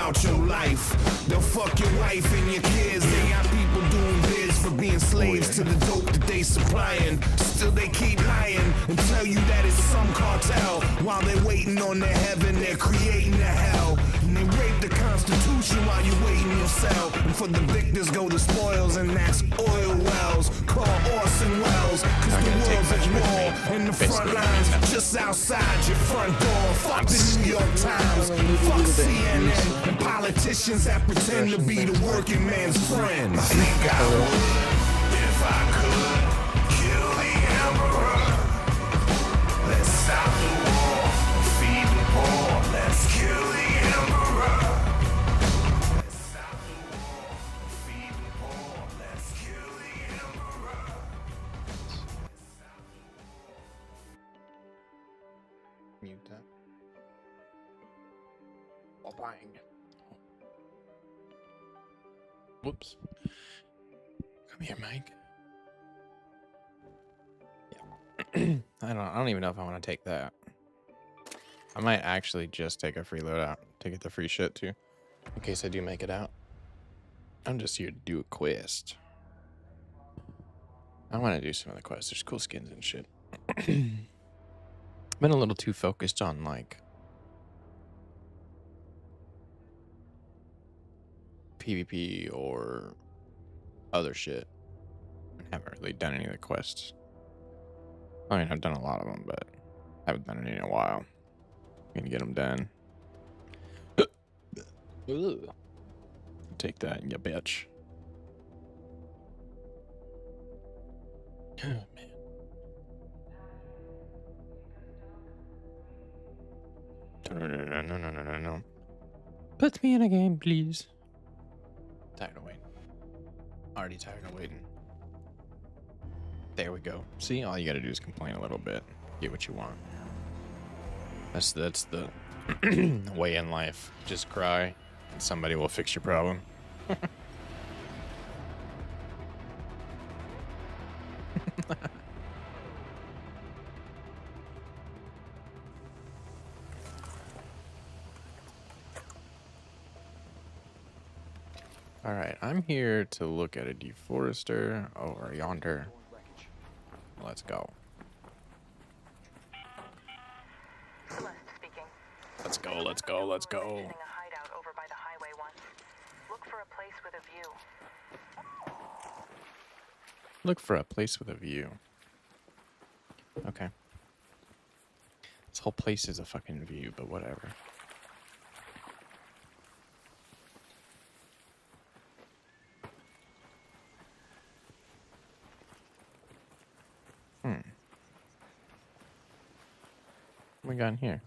about your life. They'll fuck your wife and your kids. They got people doing bids for being slaves to the dope that they supplying. Still they keep lying and tell you that it's some cartel. While they're waiting on their heaven, they're creating a hell. And they rape the Constitution while you're waiting your cell. And for the victors go the spoils, and that's oil wells. Call Orson Welles, cause the world's at war. In the front lines, just outside your front door. Fuck the New York Times, fuck CNN, and politicians that pretend to be the working man's friends. I think I would, if I could, kill the emperor. Let's stop the war, feed the poor. Let's kill the emperor. Let's stop the war, feed the poor. Let's kill the emperor. Mute that. Oh, bang. Whoops. Come here, Mike. Yeah. I don't even know if I want to take that. I might actually just take a free loadout to get the free shit too, in case I do make it out. I'm just here to do a quest. I want to do some of the quests. There's cool skins and shit. Been a little too focused on like PvP or other shit. I haven't really done any of the quests. I mean, I've done a lot of them, but I haven't done any in a while. I'm gonna get them done. Take that, you bitch. Oh, man. No. Put me in a game, please. Tired of waiting. Already tired of waiting. There we go. See, all you gotta do is complain a little bit. Get what you want. That's the way in life. Just cry, and somebody will fix your problem. All right, I'm here to look at a deforester over yonder. Let's go. Let's go, let's go, let's go. A hideout over by the highway once. Look for a place with a view. Look for a place with a view. Okay. This whole place is a fucking view, but whatever. What we got in here?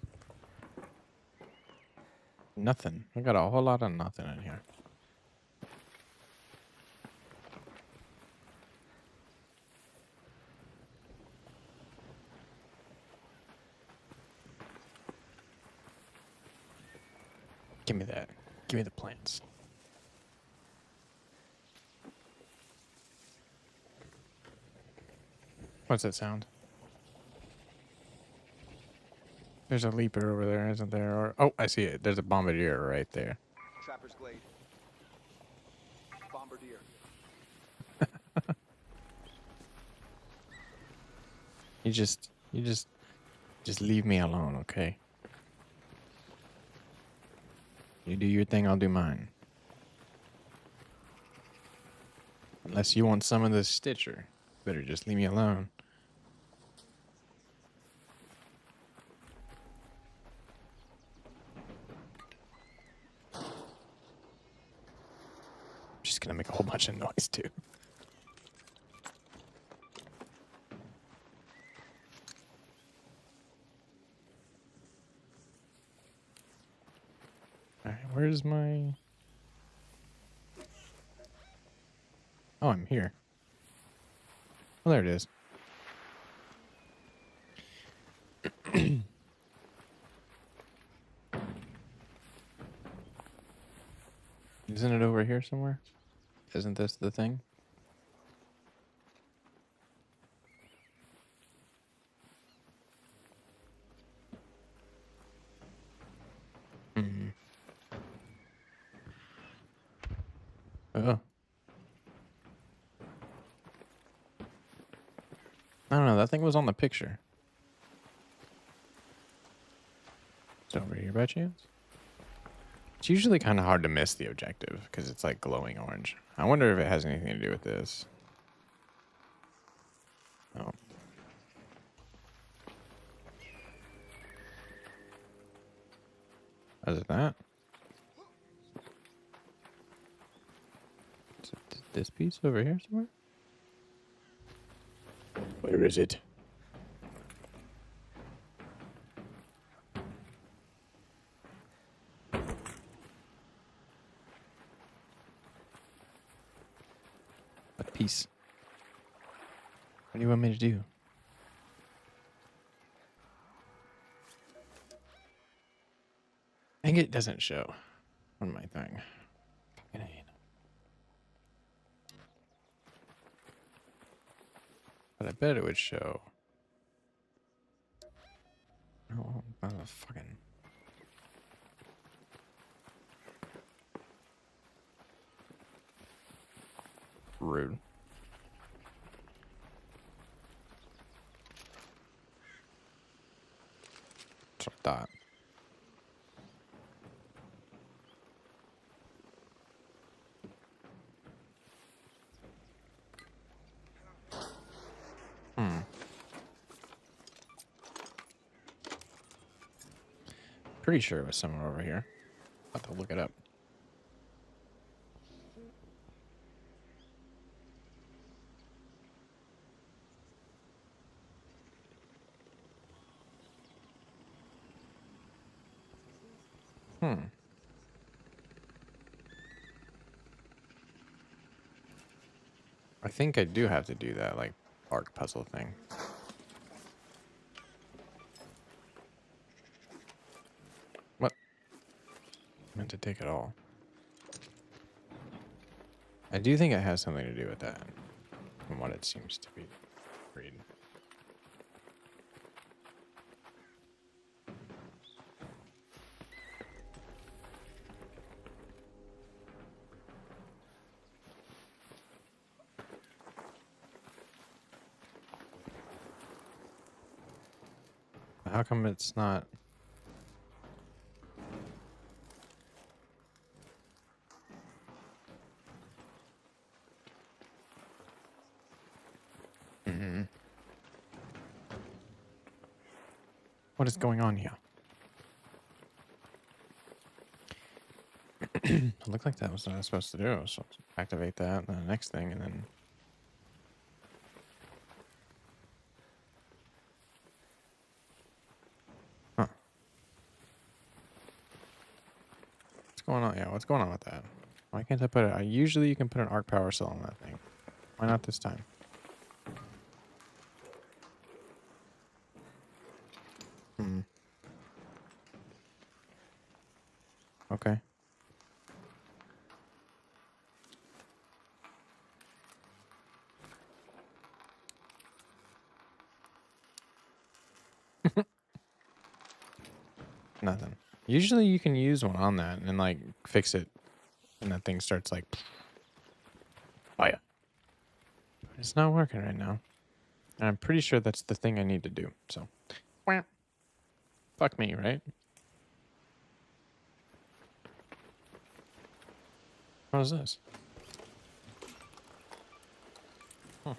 Nothing. We got a whole lot of nothing in here. Give me that. Give me the plants. What's that sound? There's a leaper over there, isn't there? Or oh, I see it. There's a bombardier right there. Trapper's Glade. Bombardier. You just leave me alone, okay? You do your thing, I'll do mine. Unless you want some of this Stitcher, better just leave me alone. Just gonna make a whole bunch of noise too. Alright, where's my... Oh, I'm here. Oh, there it is. Isn't it over here somewhere? Isn't this the thing? Oh. I don't know. That thing was on the picture. It's over here by chance. It's usually kind of hard to miss the objective because it's like glowing orange. I wonder if it has anything to do with this. Oh. Is it that? Is it this piece over here somewhere? Where is it? What piece? What do you want me to do? I think it doesn't show on my thing. Fucking A. But I bet it would show. Oh, fucking. Rude. That's what I thought. Pretty sure it was somewhere over here. I'll have to look it up. I think I do have to do that, like, arc puzzle thing. What? I meant to take it all. I do think it has something to do with that, from what it seems to be. Read. How come it's not? What is going on here? It looked like that was what I was supposed to do. So activate that, and then the next thing, and then. Huh. What's going on? Yeah, what's going on with that? Why can't I put it? Usually you can put an arc power cell on that thing. Why not this time? Okay. Nothing. Usually you can use one on that and like fix it and that thing starts like fire. But it's not working right now. And I'm pretty sure that's the thing I need to do. So fuck me, right? What is this? Huh.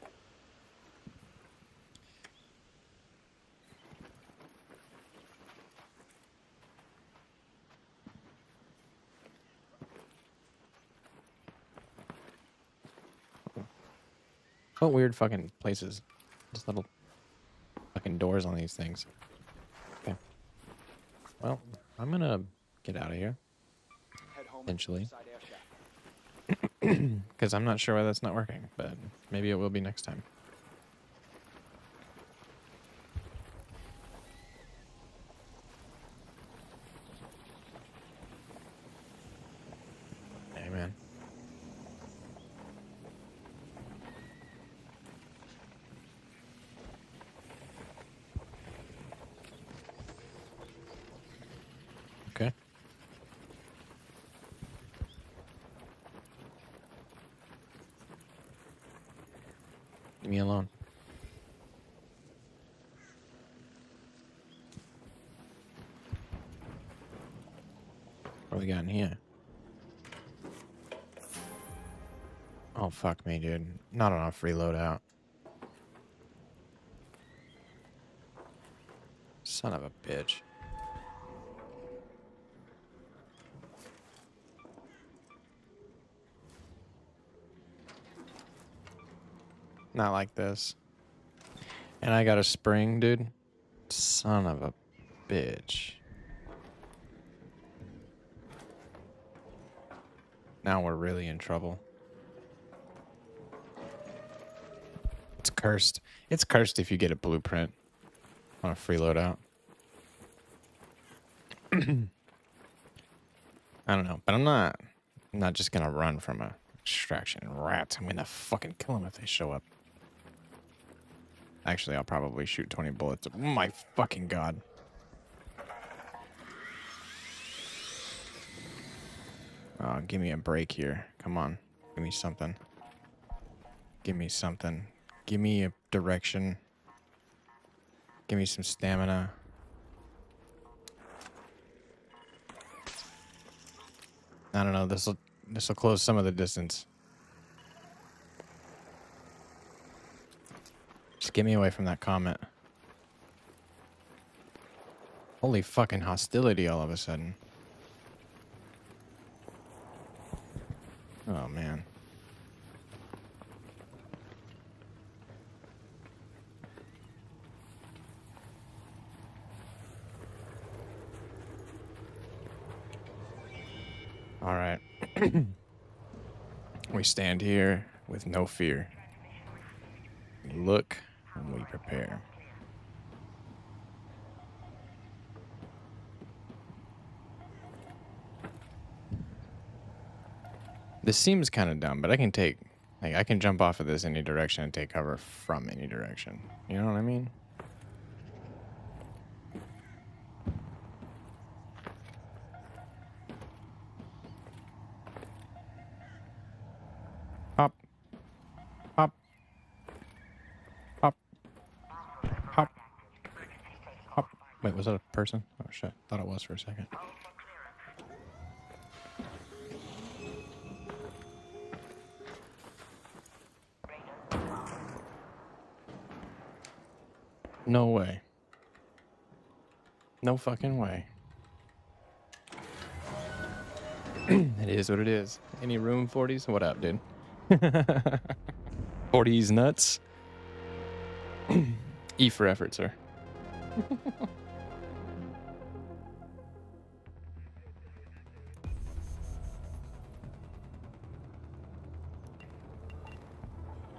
What weird fucking places. Just little fucking doors on these things. Okay. Well, I'm gonna get out of here. Eventually. Because I'm not sure why that's not working, but maybe it will be next time. Amen. Okay. Leave me alone. What do we got in here? Oh, fuck me, dude. Not enough reload out. Son of a bitch. Not like this. And I got a spring, dude. Son of a bitch. Now we're really in trouble. It's cursed. It's cursed if you get a blueprint on a free loadout. I don't know, but I'm not just gonna run from a extraction rat. I'm gonna fucking kill them if they show up. Actually, I'll probably shoot 20 bullets. Oh my fucking god. Oh, give me a break here. Come on. Give me something. Give me something. Give me a direction. Give me some stamina. I don't know. This'll close some of the distance. Just get me away from that comet. Holy fucking hostility all of a sudden. Oh, man. All right. We stand here with no fear. We look and we prepare. This seems kind of dumb, but I can I can jump off of this any direction and take cover from any direction. You know what I mean? Hop. Hop. Hop. Hop. Hop. Wait, was that a person? Oh shit, thought it was for a second. No way. No fucking way. It is what it is. Any room 40s? What up, dude? 40s nuts. E for effort, sir.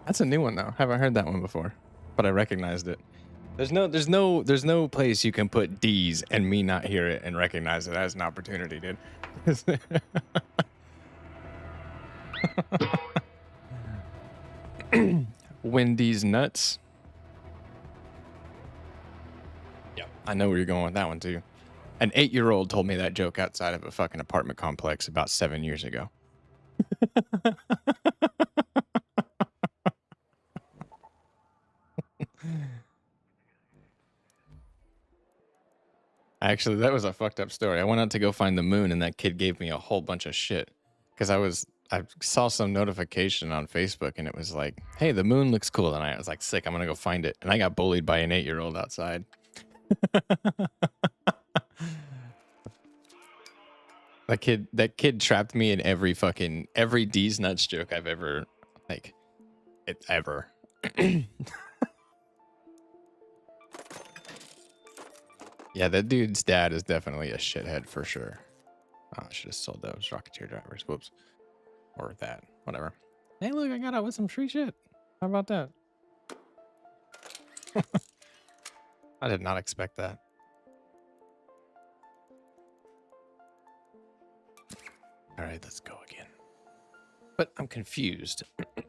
That's a new one though. Haven't heard that one before, but I recognized it. There's no place you can put D's and me not hear it and recognize it as an opportunity, dude. Wendy's nuts. Yeah, I know where you're going with that one too. An 8-year-old told me that joke outside of a fucking apartment complex about 7 years ago. Actually, that was a fucked up story. I went out to go find the moon, and that kid gave me a whole bunch of shit because I saw some notification on Facebook, and it was like, "Hey, the moon looks cool," and I was like, "Sick, I'm gonna go find it." And I got bullied by an 8-year-old outside. That kid trapped me in every D's nuts joke I've ever ever. Yeah, that dude's dad is definitely a shithead for sure. Oh, I should have sold those rocketeer drivers. Whoops. Or that. Whatever. Hey, look, I got out with some free shit. How about that? I did not expect that. All right, let's go again. But I'm confused.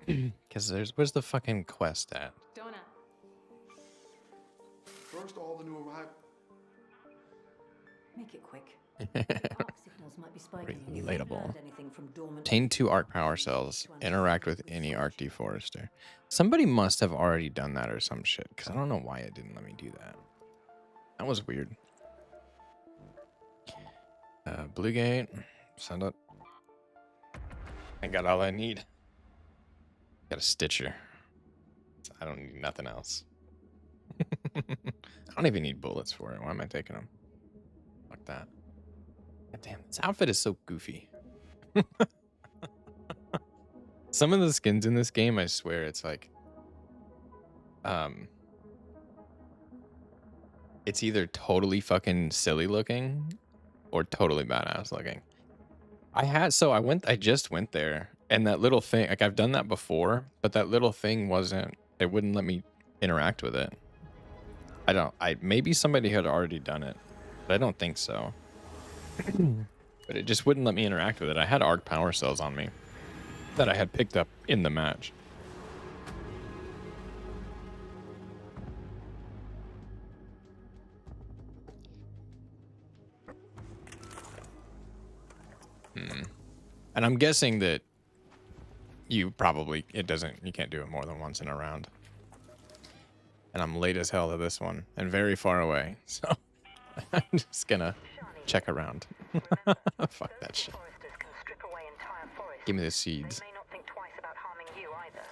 Because where's the fucking quest at? Donut. First, all the new arrivals. Make it quick. Talk signals Relatable. Obtain 2 arc power cells. Interact with any arc deforester. Somebody must have already done that or some shit, because I don't know why it didn't let me do that. That was weird. Blue gate. Send it. I got all I need. Got a stitcher. I don't need nothing else. I don't even need bullets for it. Why am I taking them? Fuck that. God damn, this outfit is so goofy. Some of the skins in this game, I swear, it's like, it's either totally fucking silly looking or totally badass looking. I just went there, and that little thing, like I've done that before, but that little thing it wouldn't let me interact with it. Maybe somebody had already done it, but I don't think so. But it just wouldn't let me interact with it. I had arc power cells on me that I had picked up in the match. And I'm guessing that you can't do it more than once in a round. And I'm late as hell to this one and very far away. So I'm just gonna check around. Fuck that shit. Give me the seeds. They may not think twice about harming you either.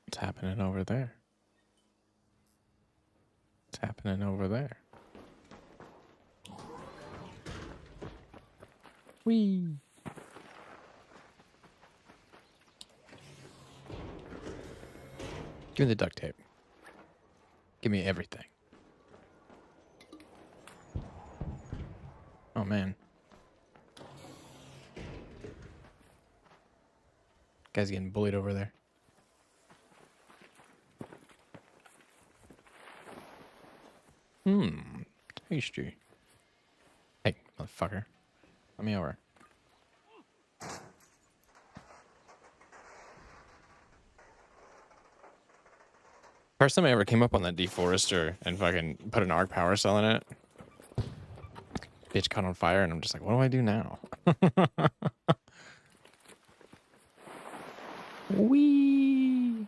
What's happening over there? What's happening over there? Whee! Give me the duct tape. Give me everything. Oh man. Guy's getting bullied over there. Tasty. Hey, motherfucker. Let me over. First time I ever came up on that deforester and fucking put an arc power cell in it. Bitch caught on fire and I'm just like, what do I do now? Whee!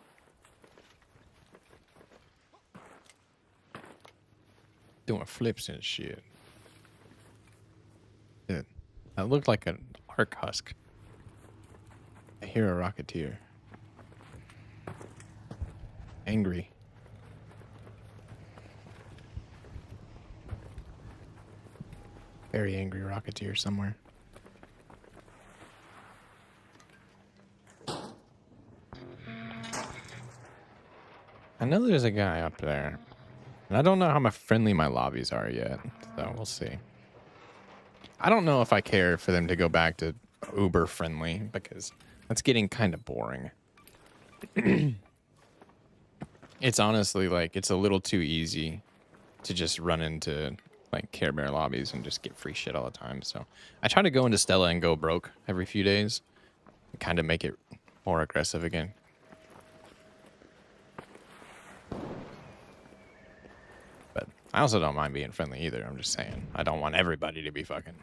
Doing flips and shit. Dude, that looked like an arc husk. I hear a rocketeer. Angry. Very angry rocketeer somewhere. I know there's a guy up there. And I don't know how friendly my lobbies are yet. So we'll see. I don't know if I care for them to go back to uber friendly because that's getting kind of boring. It's honestly like it's a little too easy to just run into like carebear lobbies and just get free shit all the time. So I try to go into Stella and go broke every few days and kind of make it more aggressive again. But I also don't mind being friendly either. I'm just saying I don't want everybody to be fucking.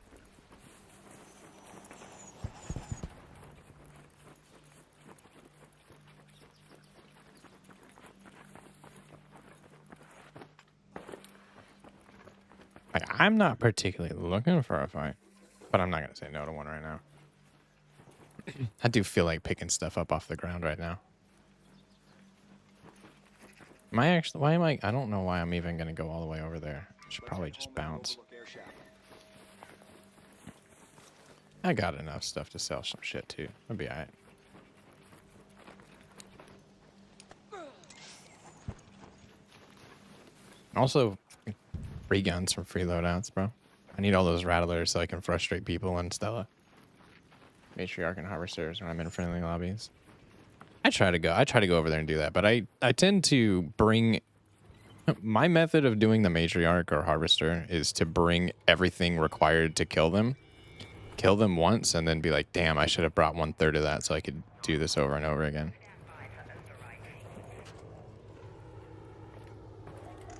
Like, I'm not particularly looking for a fight, but I'm not going to say no to one right now. I do feel like picking stuff up off the ground right now. I don't know why I'm even going to go all the way over there. I should probably just bounce. I got enough stuff to sell some shit too. I'll be alright. Also, free guns from free loadouts, bro. I need all those rattlers so I can frustrate people in Stella. Matriarch and harvesters when I'm in friendly lobbies. I try to go over there and do that, but I tend to bring my method of doing the matriarch or harvester is to bring everything required to kill them once, and then be like, damn, I should have brought 1/3 of that so I could do this over and over again.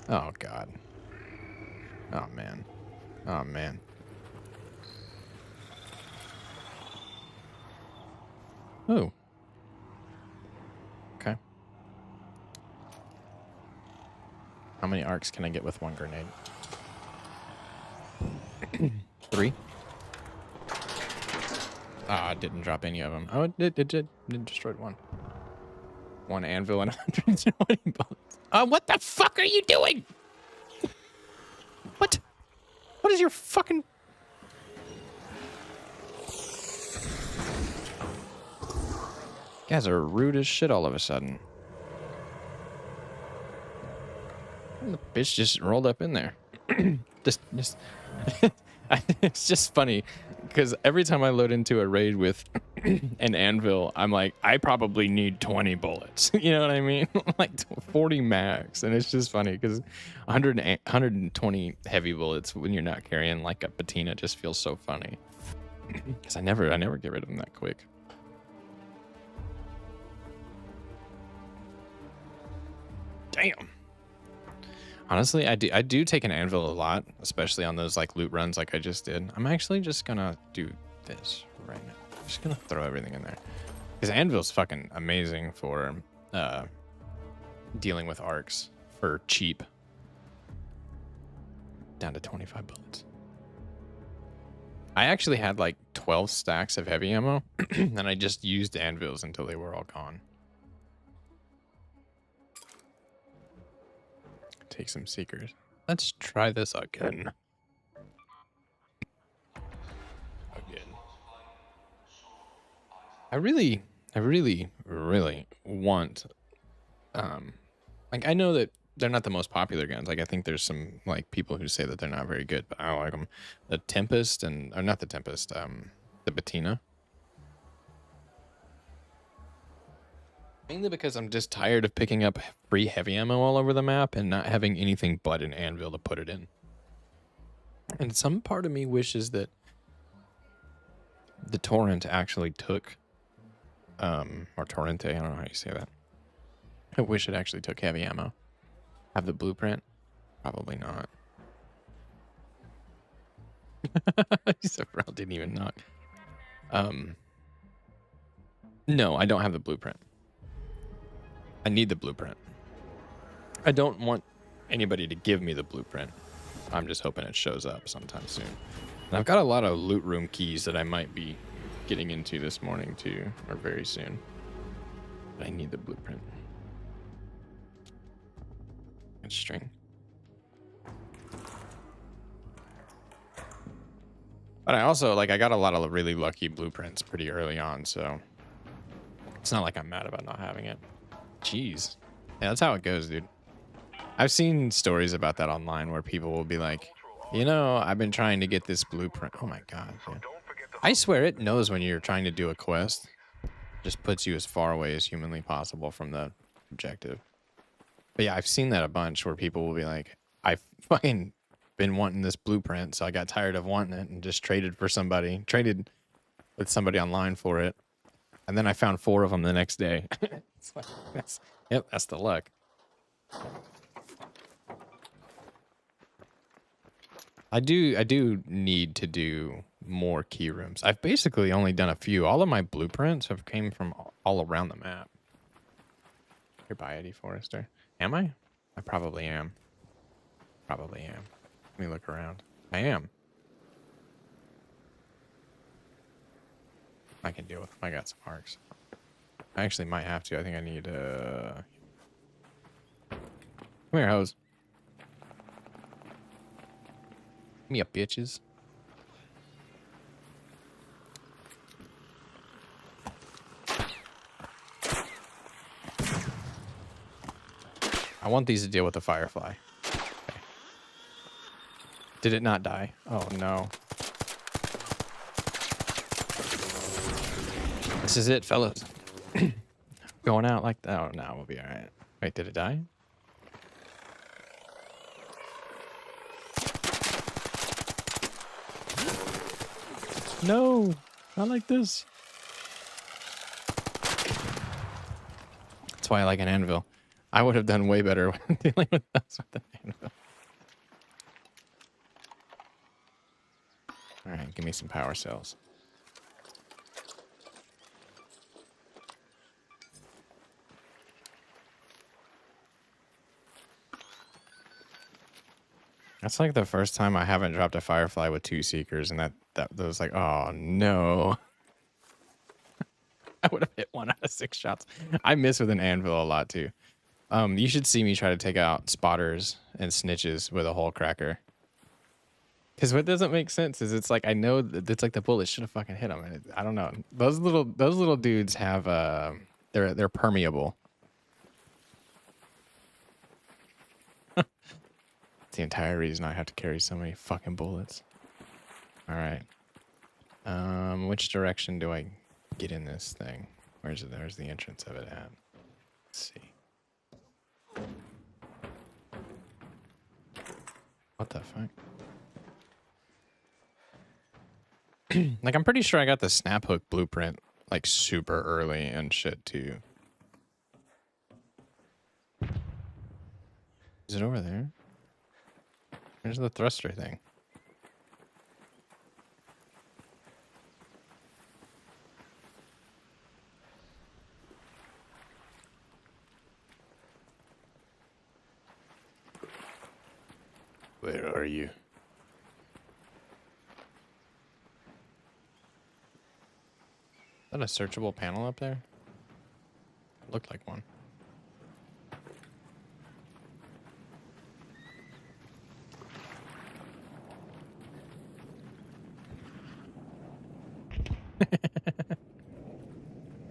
Oh, God. Oh, man. Oh, man. Oh. Okay. How many arcs can I get with one grenade? 3? Ah, it didn't drop any of them. Oh, it did. It destroyed one. One anvil and 120 bullets. Oh, what the fuck are you doing? What? What is your fucking... Guys are rude as shit all of a sudden. And the bitch just rolled up in there. just it's just funny because every time I load into a raid with an anvil, I'm like, I probably need 20 bullets. You know what I mean? Like 40 max. And it's just funny because 120 heavy bullets when you're not carrying like a patina just feels so funny. Because I never get rid of them that quick. Damn. Honestly, I do take an anvil a lot, especially on those like loot runs like I just did. I'm actually just gonna do this right now. I'm just gonna throw everything in there. Because anvil's fucking amazing for dealing with arcs for cheap. Down to 25 bullets. I actually had like 12 stacks of heavy ammo, and I just used anvils until they were all gone. Take some seekers. Let's try this again. I really want like I know that they're not the most popular guns. Like I think there's some like people who say that they're not very good, but I like them. The Tempest or not the Tempest, the Patina. Mainly because I'm just tired of picking up free heavy ammo all over the map and not having anything but an anvil to put it in. And some part of me wishes that the Torrent actually took, or Torrente, I don't know how you say that. I wish it actually took heavy ammo. Have the blueprint? Probably not. He said, bro, didn't even knock. No, I don't have the blueprint. I need the blueprint. I don't want anybody to give me the blueprint. I'm just hoping it shows up sometime soon. And I've got a lot of loot room keys that I might be getting into this morning too, or very soon. But I need the blueprint. And string. But I also, like, I got a lot of really lucky blueprints pretty early on, so it's not like I'm mad about not having it. Jeez. Yeah, that's how it goes, dude. I've seen stories about that online where people will be like, you know, I've been trying to get this blueprint. Oh my God, dude. I swear it knows when you're trying to do a quest. Just puts you as far away as humanly possible from the objective. But yeah, I've seen that a bunch where people will be like, I've fucking been wanting this blueprint, so I got tired of wanting it and just traded with somebody online for it. And then I found 4 of them the next day. Yep, that's the luck. I do need to do more key rooms. I've basically only done a few. All of my blueprints have came from all around the map. You're by Eddie Forrester. Am I? I probably am. Probably am. Let me look around. I am. I can deal with them. I got some arcs. I actually might have to. I think I need come here, hoes. Give me up, bitches. I want these to deal with the firefly. Okay. Did it not die? Oh no. This is it, fellas. Going out like that. Oh, no, we'll be all right. Wait, did it die? No, not like this. That's why I like an anvil. I would have done way better when dealing with those with the anvil. All right, give me some power cells. That's like the first time I haven't dropped a firefly with 2 seekers, and that was like, oh no. I would have hit 1 out of 6 shots. I miss with an anvil a lot too. You should see me try to take out spotters and snitches with a hole cracker. Because what doesn't make sense is it's like I know that it's like the bullet should have fucking hit them, and I don't know. Those little dudes have they're permeable. It's the entire reason I have to carry so many fucking bullets. All right. Which direction do I get in this thing? Where's it? There's the entrance of it at. Let's see. What the fuck? Like, I'm pretty sure I got the snap hook blueprint like super early and shit too. Is it over there? There's the thruster thing. Where are you? Is that a searchable panel up there? Looked like one.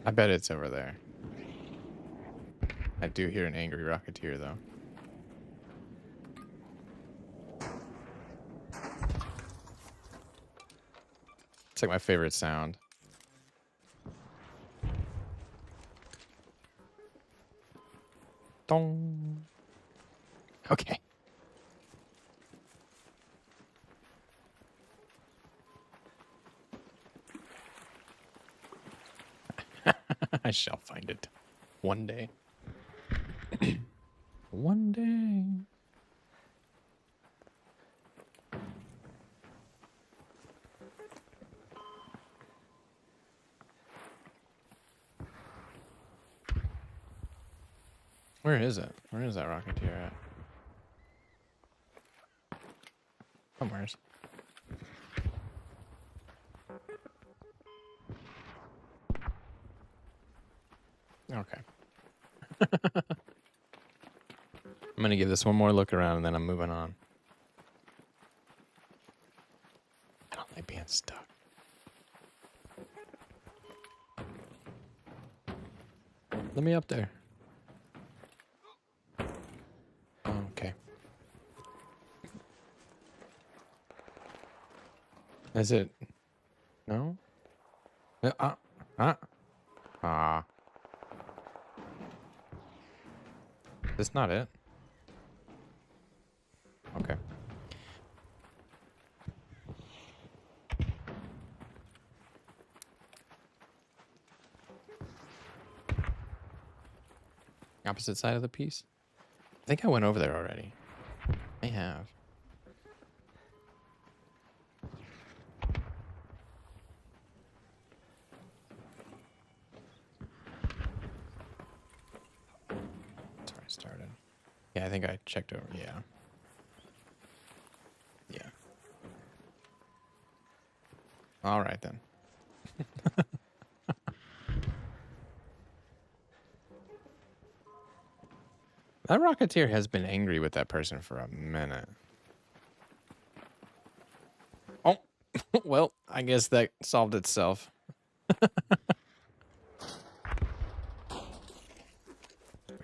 I bet it's over there. I do hear an angry rocketeer though. It's like my favorite sound. Dong. Okay. I shall find it one day. One day. Where is it? Where is that rocketeer at? Somewheres. Okay. I'm gonna give this one more look around and then I'm moving on. I don't like being stuck. Let me up there. Okay. Is it? No? That's not it. Okay. Opposite side of the piece? I think I went over there already. I have. That's where I started. Yeah, I think I checked over. Yeah. Yeah. All right then. That rocketeer has been angry with that person for a minute. Oh, well, I guess that solved itself. We're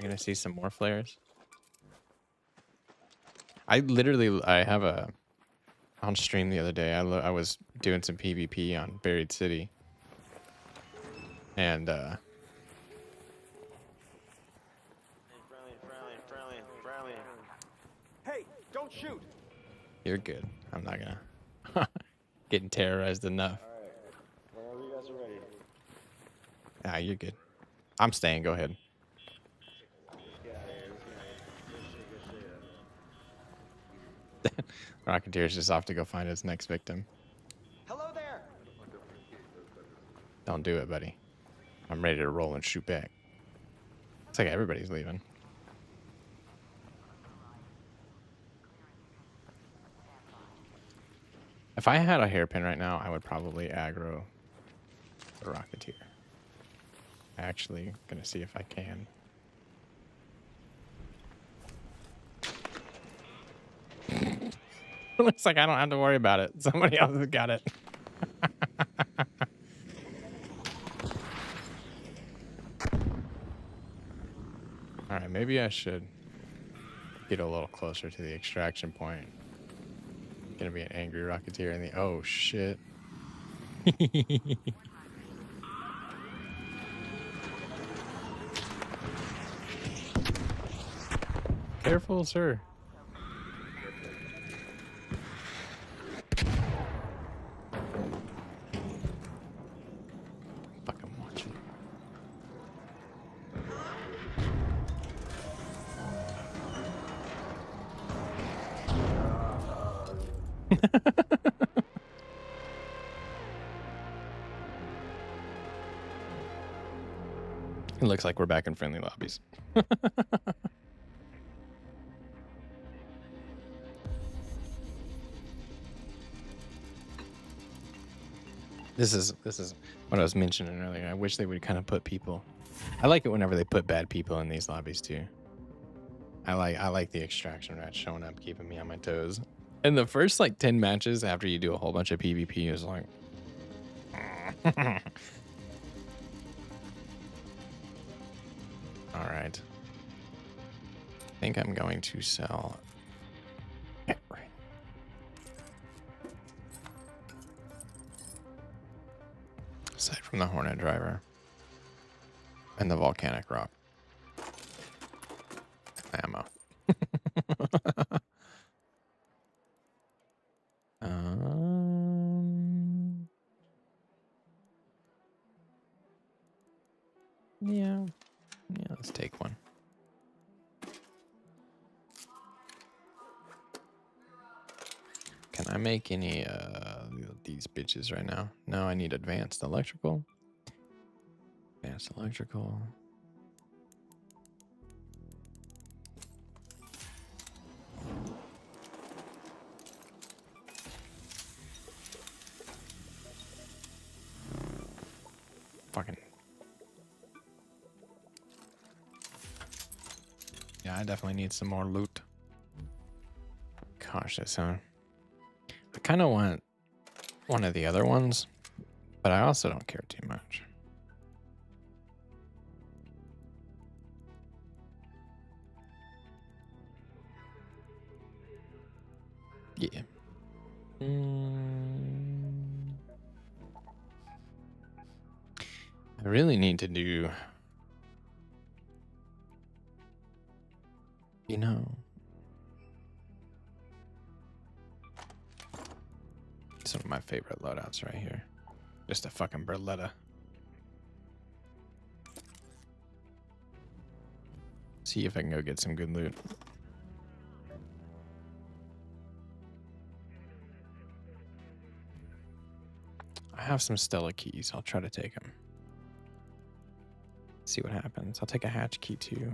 gonna see some more flares. I have a on stream the other day. I was doing some PvP on Buried City, and Hey, don't shoot. you're good. I'm not gonna getting terrorized enough. All right, whenever you guys are ready. Ah, you're good. I'm staying. Go ahead. Yeah, Rocketeer's just off to go find his next victim. Hello there. Don't do it, buddy. I'm ready to roll and shoot back. It's like everybody's leaving. If I had a hairpin right now, I would probably aggro the Rocketeer. Actually, gonna see if I can. Looks like I don't have to worry about it. Somebody else has got it. Alright, maybe I should get a little closer to the extraction point. Gonna be an angry Rocketeer in the... Oh, shit. Careful, sir. Fucking watch it. It looks like we're back in friendly lobbies. This is what I was mentioning earlier. I wish they would kind of put people. I like it whenever they put bad people in these lobbies too. I like the extraction rats showing up, keeping me on my toes. And the first like 10 matches after you do a whole bunch of PvP is like all right. I think I'm going to sell. Aside from the Hornet driver and the volcanic rock ammo. Yeah, let's take one. Can I make any these bitches right now? No, I need advanced electrical. Advanced electrical. Fucking. Yeah, I definitely need some more loot. Gosh, that sound. I kind of want one of the other ones, but I also don't care too much. Yeah. I really need to do, you know, some of my favorite loadouts right here. Just a fucking Berletta. See if I can go get some good loot. I have some Stella keys. I'll try to take them. See what happens. I'll take a hatch key too.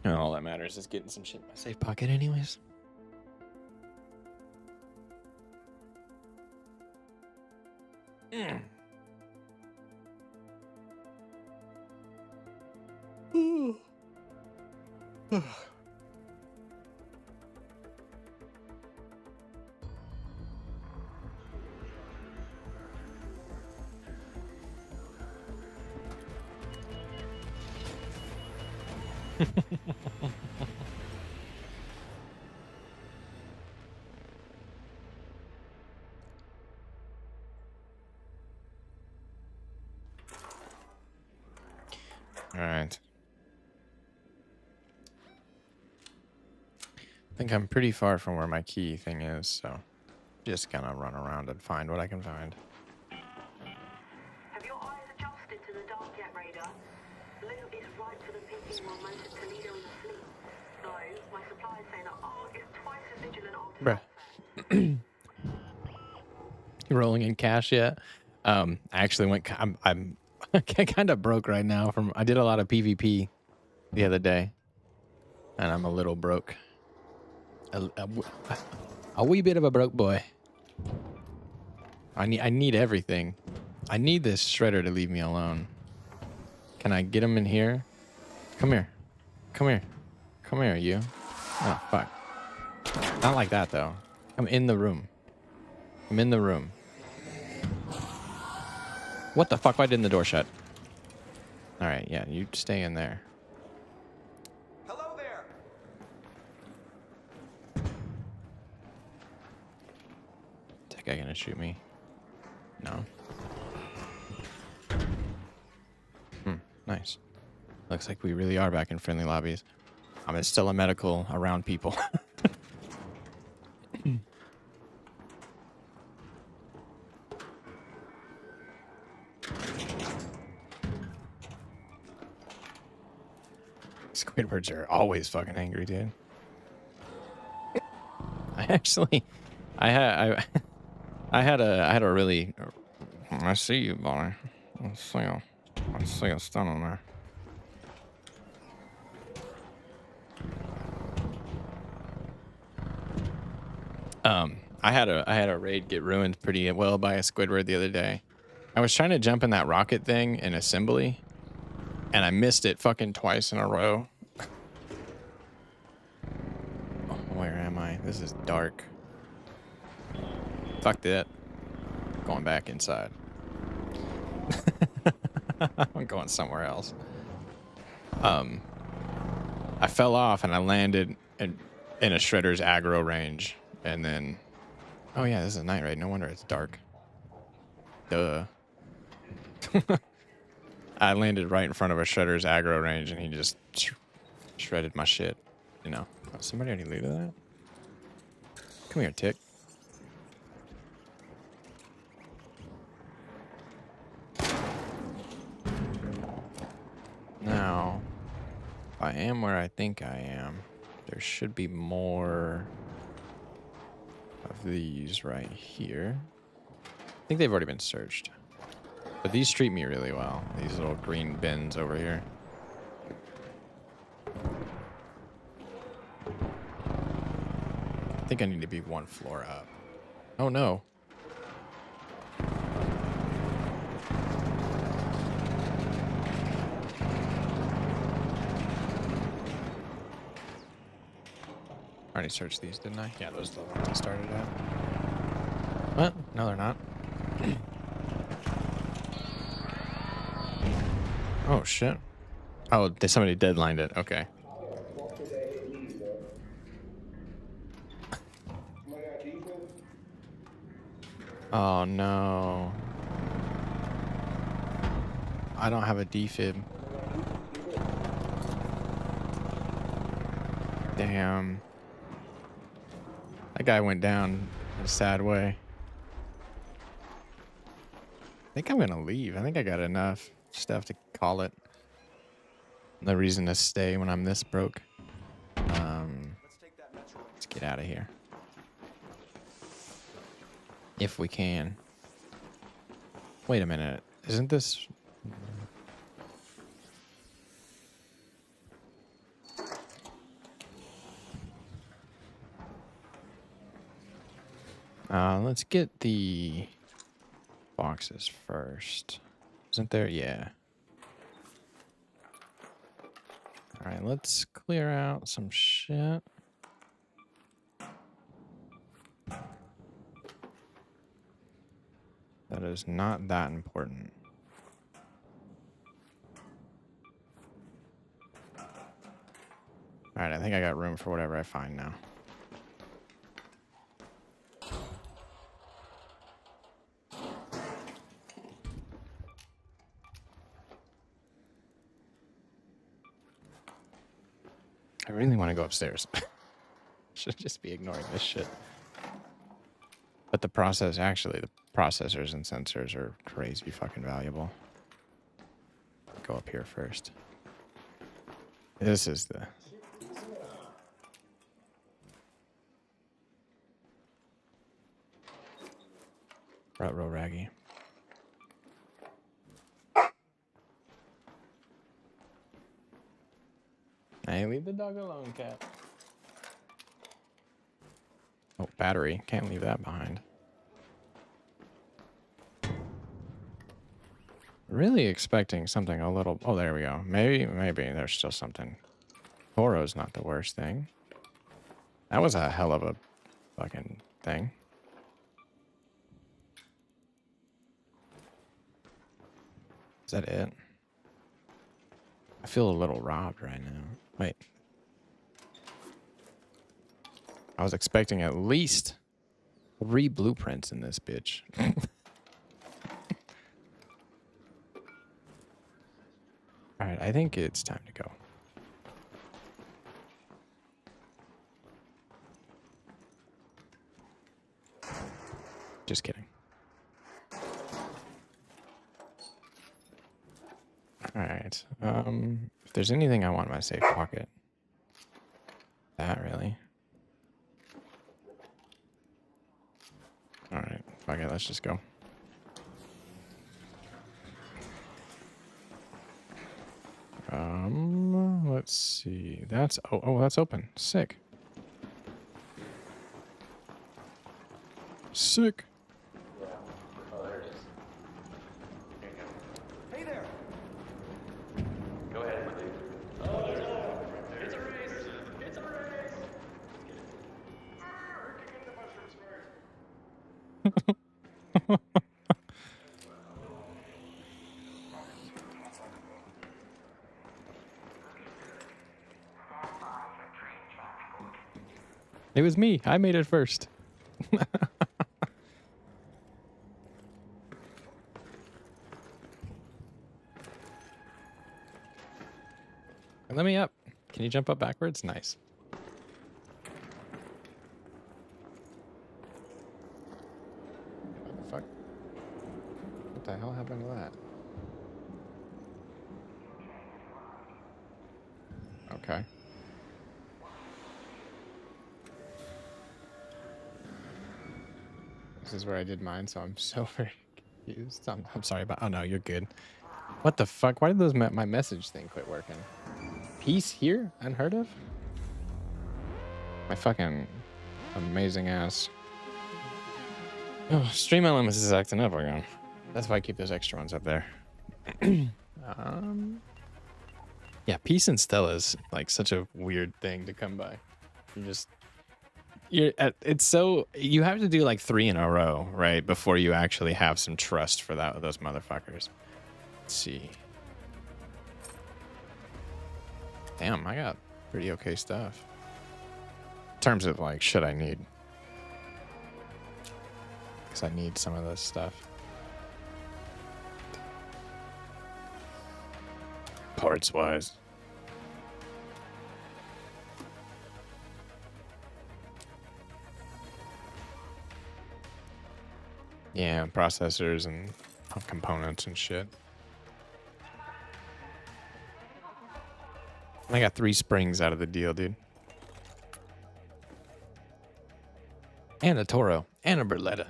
And all that matters is getting some shit in my safe pocket anyways. think I'm pretty far from where my key thing is, so just gonna run around and find what I can find. Have your eyes adjusted to the dark yet, Raider? Loot is ripe for the picking while most of Toledo is asleep. Though, my suppliers say that art is twice as vigilant Bruh. You rolling in cash yet? I actually went. I'm kind of broke right now. I did a lot of PvP the other day, and I'm a little broke. A wee bit of a broke boy. I need everything. I need this shredder to leave me alone. Can I get him in here? Come here. Come here. Come here, you. Oh, fuck. Not like that, though. I'm in the room. I'm in the room. What the fuck? Why didn't the door shut? Alright, yeah, you stay in there. Hello there. Is that guy gonna shoot me? No. Nice. Looks like we really are back in friendly lobbies. I'm still a medical around people. Squidwards are always fucking angry, dude. I had a really. I see you, boy. I see a stun on there. I had a raid get ruined pretty well by a Squidward the other day. I was trying to jump in that rocket thing in assembly, and I missed it fucking twice in a row. Oh, where am I? This is dark. Fuck that. Going back inside. I'm going somewhere else. I fell off and I landed in a shredder's aggro range, and then, oh yeah, this is night raid. No wonder it's dark. Duh. I landed right in front of a shredder's aggro range, and he just shredded my shit. You know. Oh, somebody already looted that? Come here, Tick. Now, if I am where I think I am, there should be more of these right here. I think they've already been searched. But these treat me really well. These little green bins over here. I think I need to be one floor up. Oh no. I already searched these, didn't I? Yeah, those are the ones I started at. What? No, they're not. Oh, shit. Oh, somebody deadlined it. Okay. Oh, no. I don't have a defib. Damn. That guy went down in a sad way. I think I'm gonna leave. I think I got enough stuff to call it. No reason to stay when I'm this broke. Let's get out of here. If we can. Wait a minute. Isn't this... let's get the boxes first. Isn't there? Yeah. All right, let's clear out some shit. That is not that important. All right, I think I got room for whatever I find now. I really want to go upstairs. should just be ignoring this shit. But the process, actually, the processors and sensors are crazy fucking valuable. Go up here first. This is the... Front row raggy. Hey, leave the dog alone, cat. Oh, battery. Can't leave that behind. Really expecting something a little... Oh, there we go. Maybe there's still something. Toro's not the worst thing. That was a hell of a fucking thing. Is that it? I feel a little robbed right now. Wait. I was expecting at least 3 blueprints in this bitch. Alright, I think it's time to go. Just kidding. Alright. If there's anything I want in my safe pocket. That really. Alright, fuck it, let's just go. Let's see. That's oh, that's open. Sick. Sick. Hey there. Go ahead, my dude. Oh, it's a race. It's a race. It was me. I made it first. Let me up. Can you jump up backwards? Nice. What the fuck? What the hell happened to that? Okay. This is where I did mine, so I'm so very confused. I'm sorry about... Oh, no, you're good. What the fuck? Why did those my message thing quit working? Peace here? Unheard of? My fucking amazing ass. Oh, Stream Elements is acting up again. That's why I keep those extra ones up there. Yeah, Peace and Stella is like such a weird thing to come by. It's so... You have to do like 3 in a row, right? Before you actually have some trust for those motherfuckers. Let's see. Damn, I got pretty okay stuff. In terms of like shit I need. Because I need some of this stuff. Parts wise. Yeah, processors and components and shit. I got 3 springs out of the deal, dude. And a Toro. And a Berletta.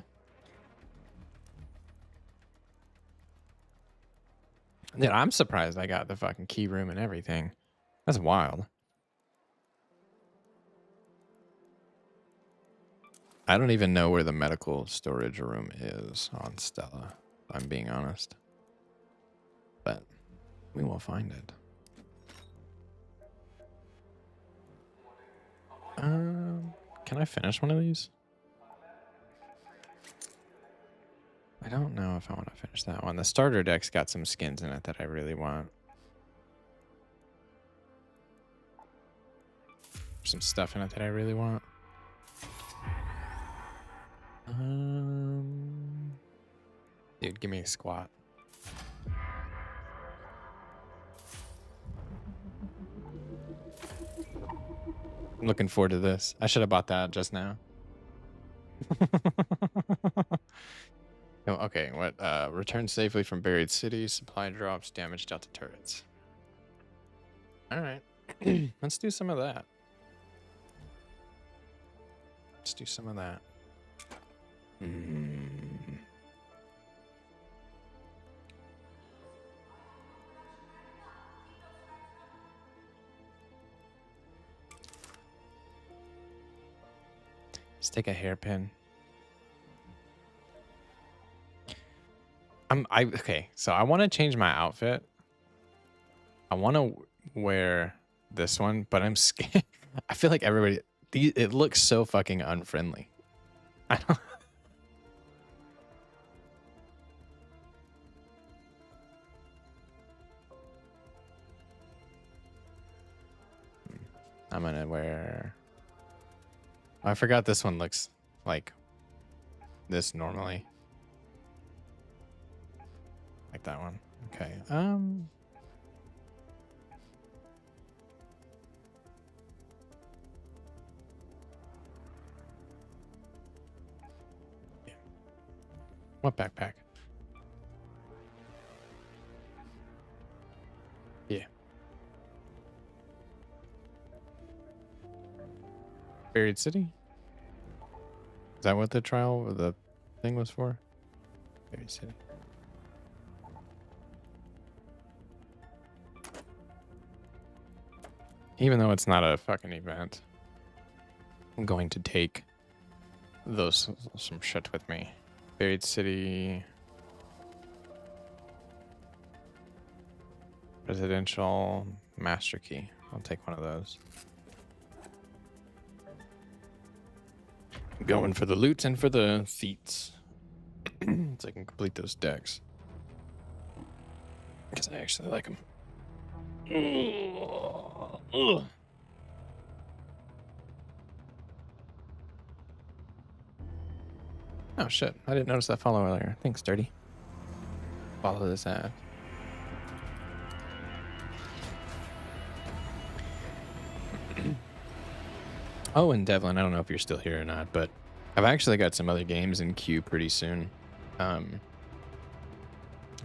Dude, I'm surprised I got the fucking key room and everything. That's wild. I don't even know where the medical storage room is on Stella, if I'm being honest. But we will find it. Can I finish one of these? I don't know if I want to finish that one. The starter deck's got some skins in it that I really want. Some stuff in it that I really want. Dude, give me a squat. I'm looking forward to this. I should have bought that just now. Oh, okay, what? Return safely from buried cities, supply drops, damaged out to turrets. All right, let's do some of that. Let's do some of that. Let's take a hairpin. Okay, so I want to change my outfit. I want to wear this one, but I'm scared. I feel like everybody, it looks so fucking unfriendly. I don't. I'm gonna wear. Oh, I forgot this one looks like this normally. Like that one. Okay. Yeah. What backpack? Yeah. Buried City? Is that what the trial or the thing was for? Buried City. Even though it's not a fucking event, I'm going to take some shit with me. Buried City. Residential master key. I'll take one of those. Going for the loot and for the feats. So I can complete those decks. Because I actually like them. Ugh. Oh shit, I didn't notice that follow earlier. Thanks, Dirty. Follow this ad. Oh, and Devlin, I don't know if you're still here or not, but I've actually got some other games in queue pretty soon. Definitely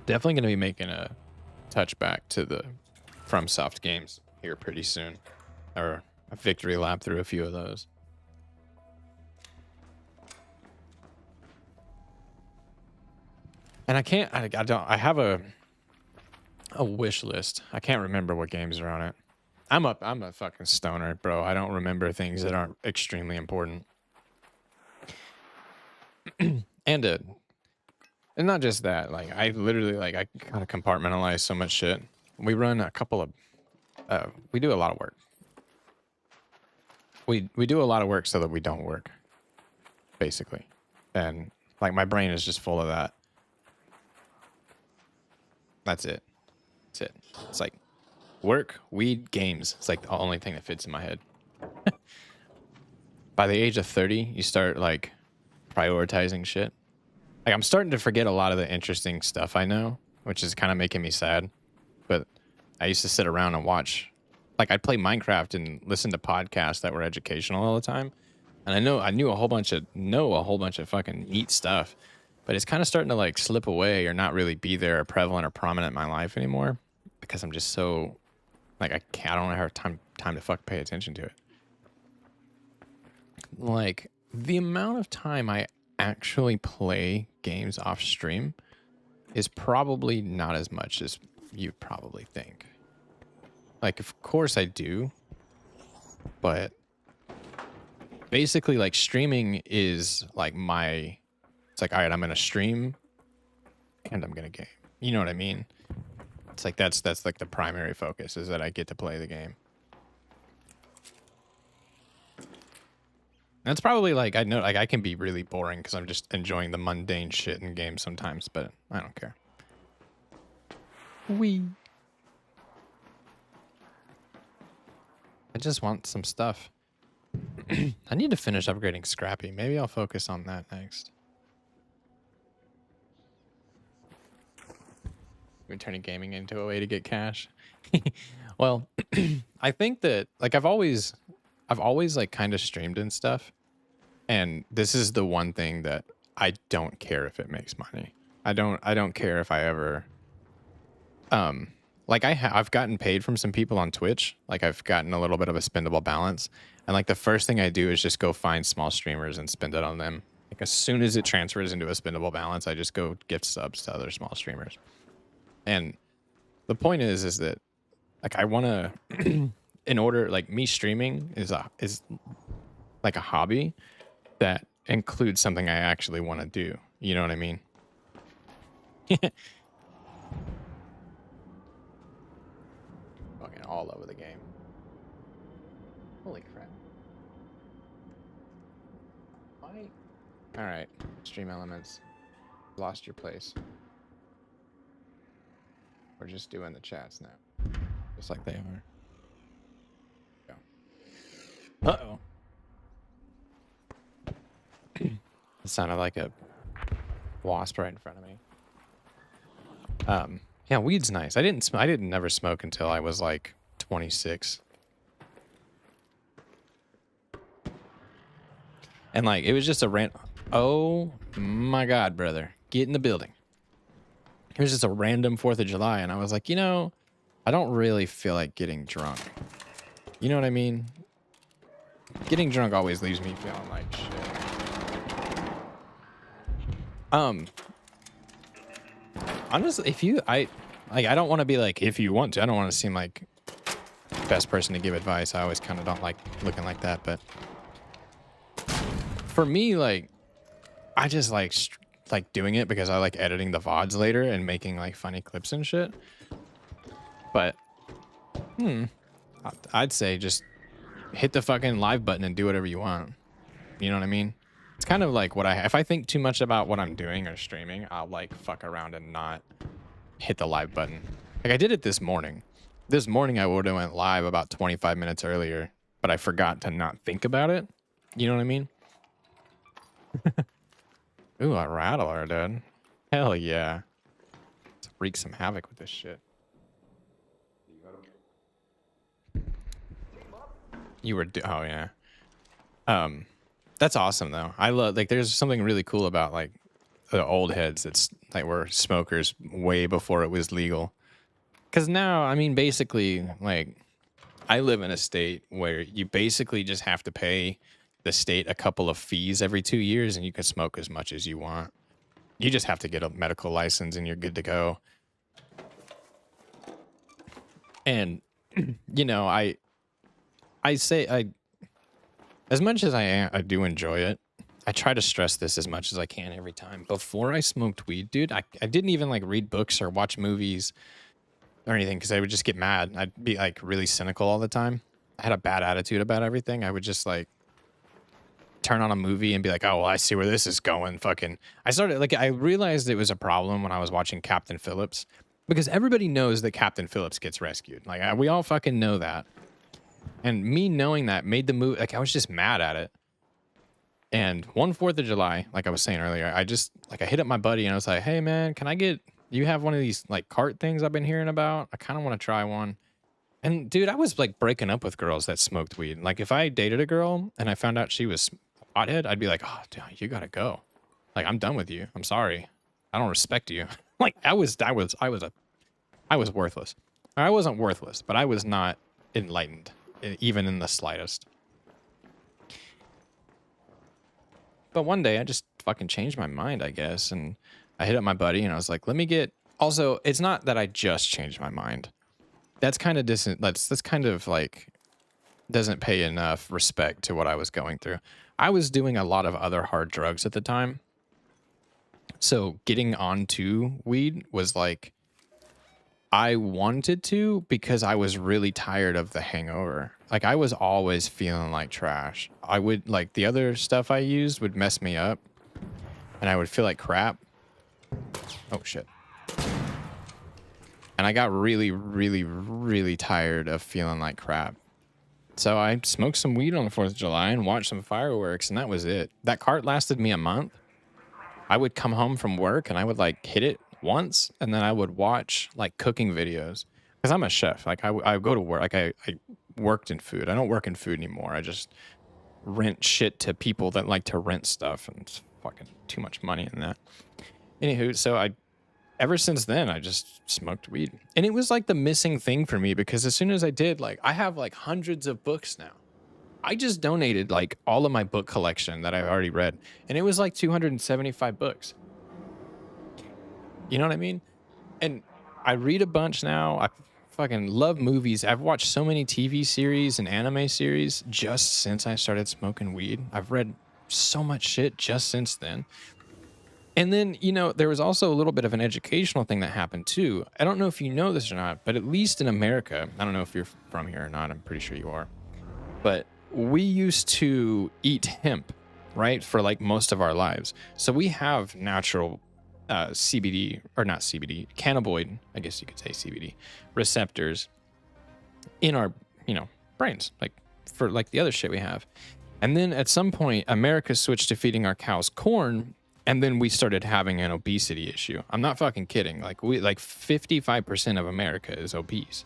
going to be making a touchback to the FromSoft games here pretty soon, or a victory lap through a few of those. And I have a wish list. I can't remember what games are on it. I'm a fucking stoner, bro. I don't remember things that aren't extremely important. And not just that, like I literally I gotta compartmentalize so much shit. We run a couple of we do a lot of work. We do a lot of work so that we don't work, basically. And like my brain is just full of that. That's it. That's it. It's like work, weed, games. It's like the only thing that fits in my head. By the age of 30, you start like prioritizing shit. Like I'm starting to forget a lot of the interesting stuff I know, which is kind of making me sad. But I used to sit around and watch, like I'd play Minecraft and listen to podcasts that were educational all the time. And I knew a whole bunch of fucking neat stuff, but it's kind of starting to like slip away or not really be there or prevalent or prominent in my life anymore because I'm just so like I don't have time to fuck pay attention to it. Like the amount of time I actually play games off stream is probably not as much as you probably think. Like, of course I do, but basically like streaming is like it's like, all right, I'm going to stream and I'm going to game. You know what I mean? It's like, that's like the primary focus is that I get to play the game. That's probably like, I know like I can be really boring because I'm just enjoying the mundane shit in games sometimes, but I don't care. I just want some stuff. I need to finish upgrading Scrappy. Maybe I'll focus on that next. We're turning gaming into a way to get cash. Well, I think that like I've always I've always like kind of streamed and stuff, and this is the one thing that I don't care if it makes money. I don't care if I ever like I've gotten paid from some people on Twitch. Like I've gotten a little bit of a spendable balance, and like the first thing I do is just go find small streamers and spend it on them. Like as soon as it transfers into a spendable balance, I just go gift subs to other small streamers. And the point is that like I want to in order, like me streaming is like a hobby that includes something I actually want to do. You know what I mean? Fucking all over the game. Holy crap. Why? All right, stream elements. Lost your place. We're just doing the chats now, just like they are. Go. Uh-oh. It sounded like a wasp right in front of me. Yeah, weed's nice. I didn't never smoke until I was like 26. And like it was just a oh my god, brother. Get in the building. It was just a random 4th of July, and I was like, you know, I don't really feel like getting drunk. You know what I mean? Getting drunk always leaves me feeling like shit. Honestly, I don't want to be like, if you want to. I don't want to seem like best person to give advice. I always kind of don't like looking like that, but for me, like, I just like doing it because I like editing the VODs later and making like funny clips and shit. But I'd say just hit the fucking live button and do whatever you want. You know what I mean? It's kind of like if I think too much about what I'm doing or streaming, I'll like fuck around and not hit the live button. Like I did it this morning. This morning I would have went live about 25 minutes earlier, but I forgot to not think about it. You know what I mean? Ooh, a rattler, dude. Hell yeah. Let's wreak some havoc with this shit. You were oh yeah. That's awesome though. I love like there's something really cool about like the old heads that's like were smokers way before it was legal. Cause now, I mean, basically, like I live in a state where you basically just have to pay the state a couple of fees every 2 years and you can smoke as much as you want. You just have to get a medical license and you're good to go. And you know, I say as much as I do enjoy it, I try to stress this as much as I can every time. Before I smoked weed, dude, I didn't even like read books or watch movies or anything because I would just get mad. I'd be like really cynical all the time. I had a bad attitude about everything. I would just like turn on a movie and be like, oh, well, I see where this is going. Fucking. I realized it was a problem when I was watching Captain Phillips because everybody knows that Captain Phillips gets rescued. Like we all fucking know that. And me knowing that made the movie, like I was just mad at it. And one 4th of July, like I was saying earlier, I hit up my buddy and I was like, hey man, you have one of these like cart things I've been hearing about? I kind of want to try one. And dude, I was like breaking up with girls that smoked weed. Like if I dated a girl and I found out she was a pothead, I'd be like, oh, dude, you gotta go. Like I'm done with you. I'm sorry. I don't respect you. Like I was worthless. Or I wasn't worthless, but I was not enlightened, even in the slightest. But one day I just fucking changed my mind, I guess. And I hit up my buddy and I was like, also, it's not that I just changed my mind. That's kind of that's kind of like, doesn't pay enough respect to what I was going through. I was doing a lot of other hard drugs at the time. So getting onto weed was like, I wanted to because I was really tired of the hangover. Like I was always feeling like trash. I would like the other stuff I used would mess me up and I would feel like crap. Oh shit. And I got really, really, really tired of feeling like crap. So I smoked some weed on the 4th of July and watched some fireworks and that was it. That cart lasted me a month. I would come home from work and I would like hit it once and then I would watch like cooking videos because I'm a chef. Like I go to work, like I worked in food. I don't work in food anymore. I just rent shit to people that like to rent stuff, and it's fucking too much money in that. Anywho, so ever since then, I just smoked weed. And it was like the missing thing for me, because as soon as I did, like, I have like hundreds of books now. I just donated like all of my book collection that I've already read, and it was like 275 books. You know what I mean? And I read a bunch now. I fucking love movies. I've watched so many TV series and anime series just since I started smoking weed. I've read so much shit just since then. And then, you know, there was also a little bit of an educational thing that happened too. I don't know if you know this or not, but at least in America, I don't know if you're from here or not, I'm pretty sure you are, but we used to eat hemp, right, for like most of our lives. So we have natural CBD, or not CBD, cannabinoid, I guess you could say CBD, receptors in our, you know, brains, like for like the other shit we have. And then at some point, America switched to feeding our cows corn, and then we started having an obesity issue. I'm not fucking kidding. Like 55% of America is obese.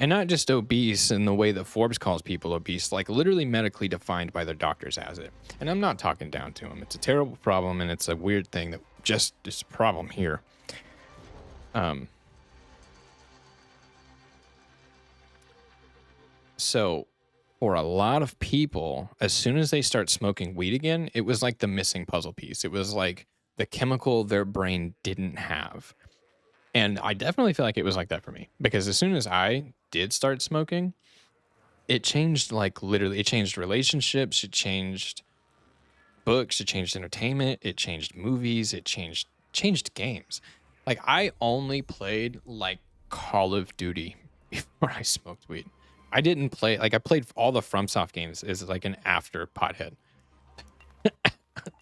And not just obese in the way that Forbes calls people obese, like literally medically defined by their doctors as it. And I'm not talking down to them. It's a terrible problem, and it's a weird thing that just is a problem here. So for a lot of people, as soon as they start smoking weed again, it was like the missing puzzle piece. It was like the chemical their brain didn't have. And I definitely feel like it was like that for me, because as soon as I did start smoking, it changed, like literally, it changed relationships, it changed books, it changed entertainment, it changed movies, it changed games. Like I only played like Call of Duty before I smoked weed. I didn't play, like I played all the FromSoft games as like an after pothead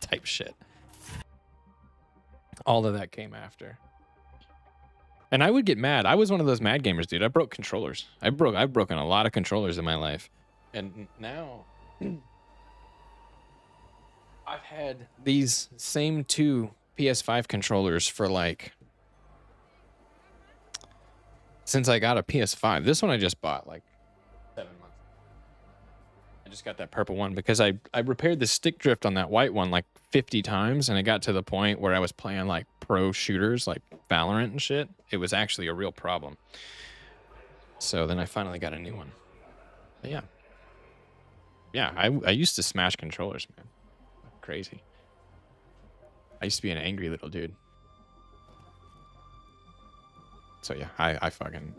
type shit. All of that came after. And I would get mad. I was one of those mad gamers, dude. I broke controllers. I've broken a lot of controllers in my life. And now I've had these same 2 PS5 controllers for like, since I got a PS5. This one I just bought like 7 months. I just got that purple one because I repaired the stick drift on that white one like 50 times, and it got to the point where I was playing like pro shooters like Valorant and shit. It was actually a real problem. So then I finally got a new one. But yeah, I used to smash controllers, man. Crazy. I used to be an angry little dude. So yeah, I fucking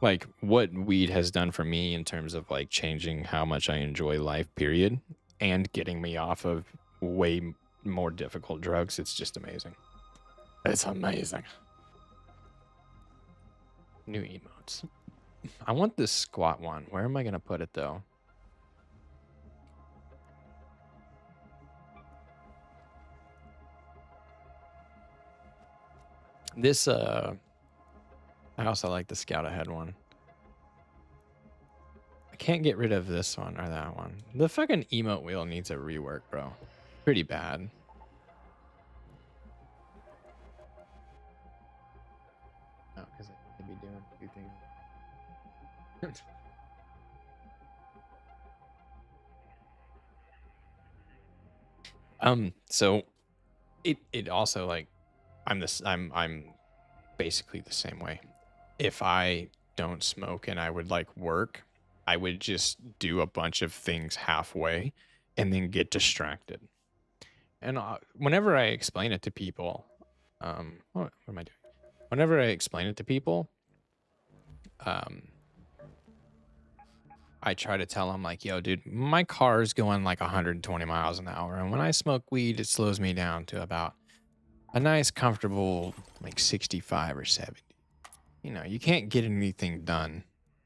like what weed has done for me in terms of like changing how much I enjoy life, period, and getting me off of way more difficult drugs. It's just amazing. It's amazing. New emotes. I want this squat one. Where am I gonna put it though? This I also like the scout ahead one. I can't get rid of this one or that one. The fucking emote wheel needs a rework, bro. Pretty bad. Oh, because I could be doing 2 things. So it also like I'm basically the same way. If I don't smoke and I would like work, I would just do a bunch of things halfway and then get distracted. And whenever I explain it to people, what am I doing? Whenever I explain it to people, I try to tell them like, yo, dude, my car is going like 120 miles an hour. And when I smoke weed, it slows me down to about a nice, comfortable, like 65 or 70. You know, you can't get anything done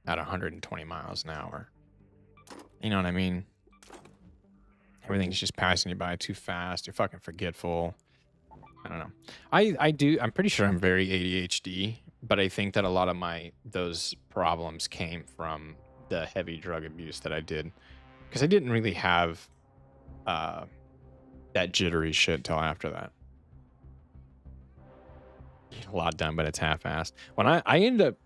at 120 miles an hour. You know what I mean? Everything's just passing you by too fast. You're fucking forgetful. I don't know. I'm pretty sure I'm very ADHD, but I think that a lot of those problems came from the heavy drug abuse that I did. Because I didn't really have that jittery shit till after that. Get a lot done, but it's half-assed. When I ended up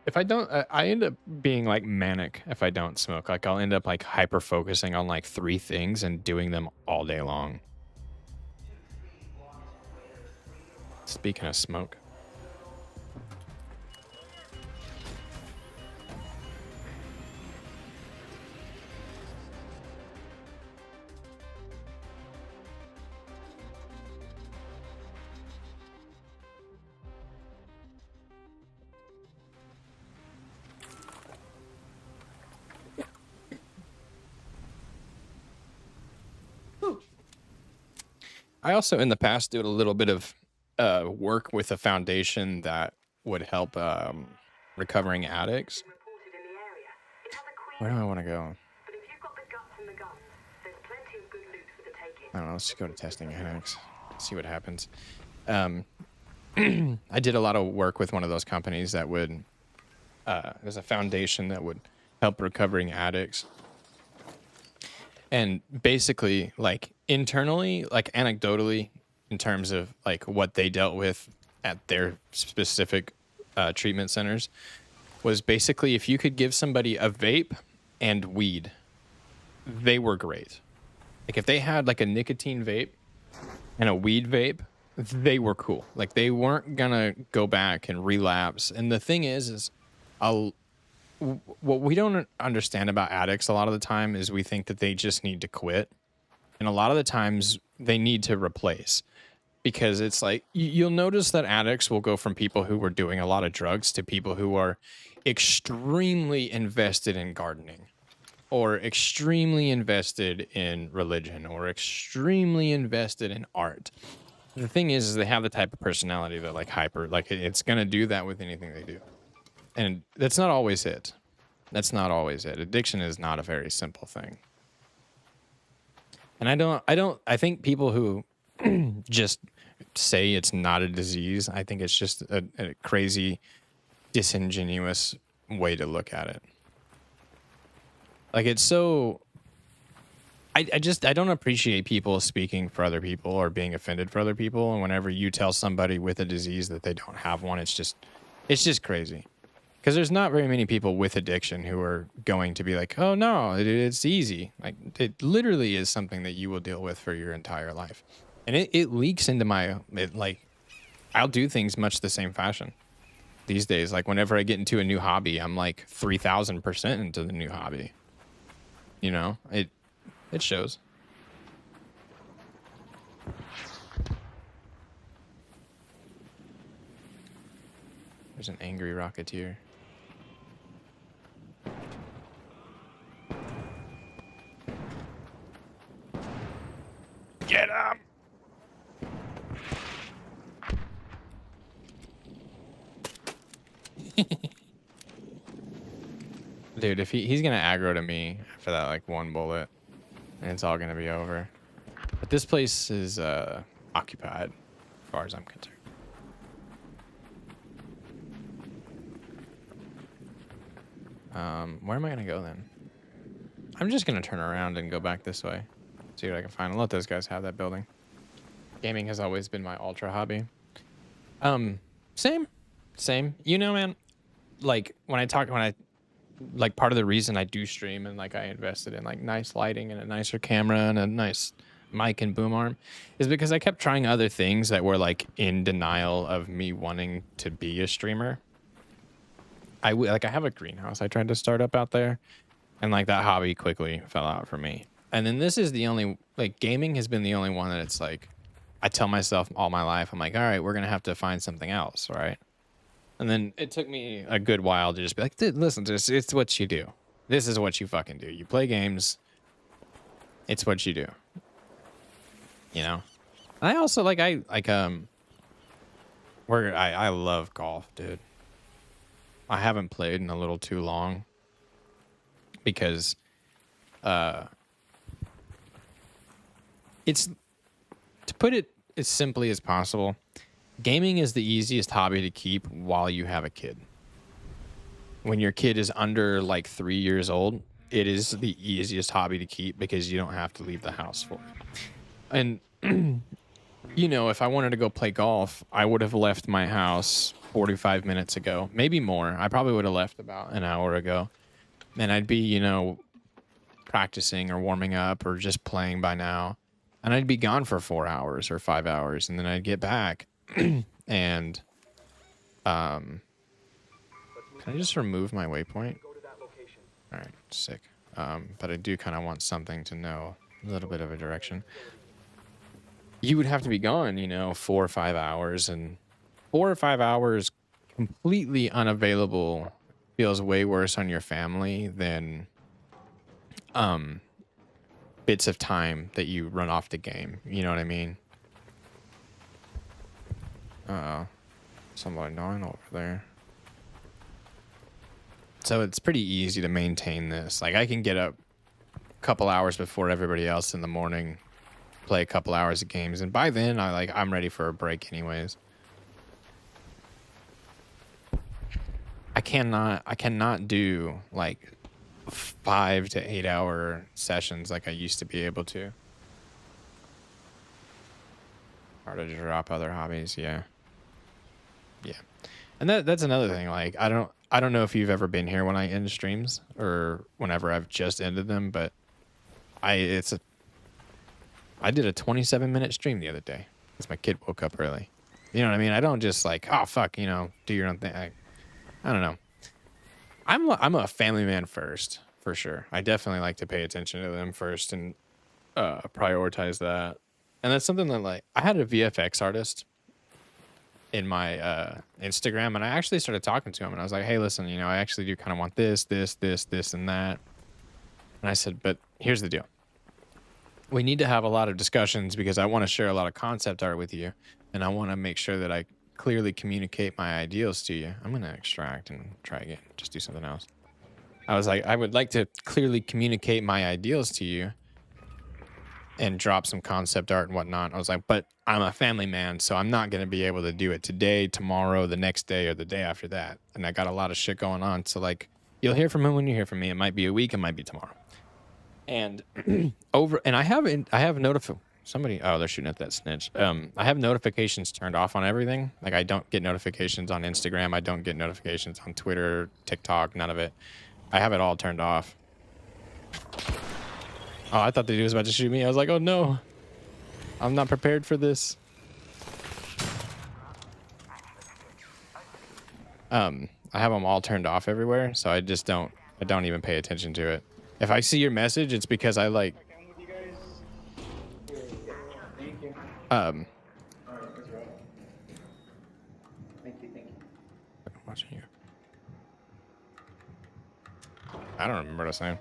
If I don't, I end up being like manic if I don't smoke. Like I'll end up like hyper focusing on like 3 things and doing them all day long. Speaking of smoke. I also in the past did a little bit of work with a foundation that would help recovering addicts. Reported in the area. It has a queen, Where do I want to go? but if you've got the guts and the guns, there's plenty of good loot for the taking. I don't know. Let's just go to testing addicts. See what happens. I did a lot of work with one of those companies that would. There's a foundation that would help recovering addicts. And basically, like internally, like anecdotally, in terms of like what they dealt with at their specific treatment centers, was basically if you could give somebody a vape and weed, they were great. Like if they had like a nicotine vape and a weed vape, they were cool. Like they weren't gonna go back and relapse. And the thing is what we don't understand about addicts a lot of the time is we think that they just need to quit. And a lot of the times they need to replace, because it's like you'll notice that addicts will go from people who were doing a lot of drugs to people who are extremely invested in gardening or extremely invested in religion or extremely invested in art. The thing is they have the type of personality that like hyper, like it's going to do that with anything they do. And that's not always it. That's not always it. Addiction is not a very simple thing. And I think people who just say it's not a disease, I think it's just a crazy, disingenuous way to look at it. Like it's so, I don't appreciate people speaking for other people or being offended for other people. And whenever you tell somebody with a disease that they don't have one, it's just crazy. Because there's not very many people with addiction who are going to be like, oh, no, it's easy. Like, it literally is something that you will deal with for your entire life. And it leaks into I'll do things much the same fashion these days. Like, whenever I get into a new hobby, I'm like 3,000% into the new hobby. You know, it shows. There's an angry rocketeer. Get him! Dude, if he's gonna aggro to me after that like one bullet, and it's all gonna be over. But this place is occupied, as far as I'm concerned. Where am I gonna go then? I'm just gonna turn around and go back this way. See what I can find. I'll let those guys have that building. Gaming has always been my ultra hobby. Same. You know, man, like when I like part of the reason I do stream and like I invested in like nice lighting and a nicer camera and a nice mic and boom arm is because I kept trying other things that were like in denial of me wanting to be a streamer. I have a greenhouse I tried to start up out there, and like that hobby quickly fell out for me. And then this is the only, like, gaming has been the only one that it's like, I tell myself all my life, I'm like, all right, we're going to have to find something else, right? And then it took me a good while to just be like, dude, listen, it's what you do. This is what you fucking do. You play games. It's what you do. You know? I also, I love golf, dude. I haven't played in a little too long because it's, to put it as simply as possible, gaming is the easiest hobby to keep while you have a kid. When your kid is under like 3 years old, it is the easiest hobby to keep because you don't have to leave the house for it. And you know, if I wanted to go play golf, I would have left my house 45 minutes ago, maybe more. I probably would have left about an hour ago. And I'd be, you know, practicing or warming up or just playing by now. And I'd be gone for 4 hours or 5 hours. And then I'd get back. And, can I just remove my waypoint? All right, sick. But I do kind of want something to know a little bit of a direction. You would have to be gone, you know, 4 or 5 hours, and 4 or 5 hours completely unavailable feels way worse on your family than bits of time that you run off the game. You know what I mean? Somebody gnawing over there. So it's pretty easy to maintain this. Like, I can get up a couple hours before everybody else in the morning, play a couple hours of games, and by then I'm ready for a break anyways. I cannot do like 5 to 8 hour sessions like I used to be able to. Hard to drop other hobbies, yeah. And that's another thing. Like, I don't know if you've ever been here when I end streams or whenever I've just ended them, but I did a 27-minute stream the other day because my kid woke up early. You know what I mean? I don't just like, oh fuck, you know, do your own thing. I don't know. I'm a family man first, for sure. I definitely like to pay attention to them first and prioritize that. And that's something that, like, I had a VFX artist in my Instagram, and I actually started talking to him, and I was like, hey, listen, you know, I actually do kind of want this, and that. And I said, but here's the deal. We need to have a lot of discussions because I want to share a lot of concept art with you, and I want to make sure that I clearly communicate my ideals to you. I'm going to extract and try again. Just do something else. I was like, I would like to clearly communicate my ideals to you and drop some concept art and whatnot. I was like, but I'm a family man, so I'm not going to be able to do it today, tomorrow, the next day, or the day after that. And I got a lot of shit going on. So, like, you'll hear from him when you hear from me. It might be a week. It might be tomorrow. And I have somebody, oh, they're shooting at that snitch. I have notifications turned off on everything. Like, I don't get notifications on Instagram. I don't get notifications on Twitter, TikTok, none of it. I have it all turned off. Oh, I thought the dude was about to shoot me. I was like, oh no, I'm not prepared for this. I have them all turned off everywhere, so I don't even pay attention to it. If I see your message, it's because I like, Thank you. I'm watching you. I don't remember what I was saying.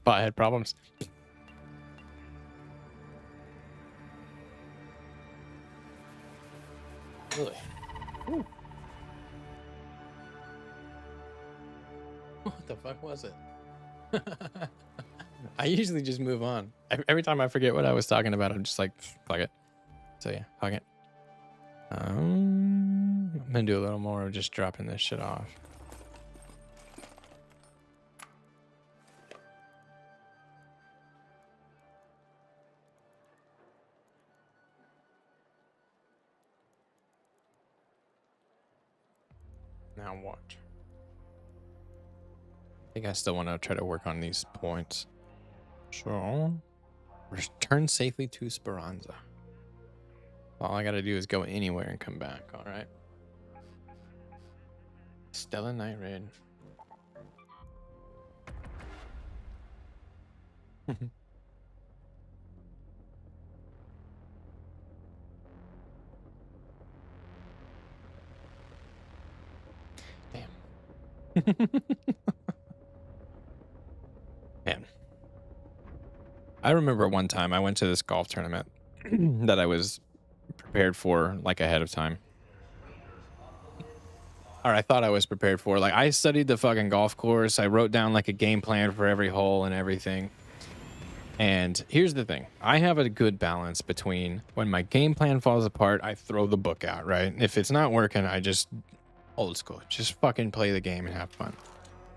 Bot had problems. Really? Ooh. What the fuck was it? I usually just move on. Every time I forget what I was talking about, I'm just like, fuck it. So yeah, fuck it. I'm gonna do a little more of just dropping this shit off. Now what? I think I still want to try to work on these points. So, return safely to Speranza. All I gotta do is go anywhere and come back, alright? Stella Night Raid. Damn. Man. I remember one time I went to this golf tournament that I was prepared for, like, ahead of time. Or I thought I was prepared for. Like, I studied the fucking golf course. I wrote down, like, a game plan for every hole and everything. And here's the thing. I have a good balance between when my game plan falls apart, I throw the book out, right? If it's not working, I just old school. Just fucking play the game and have fun,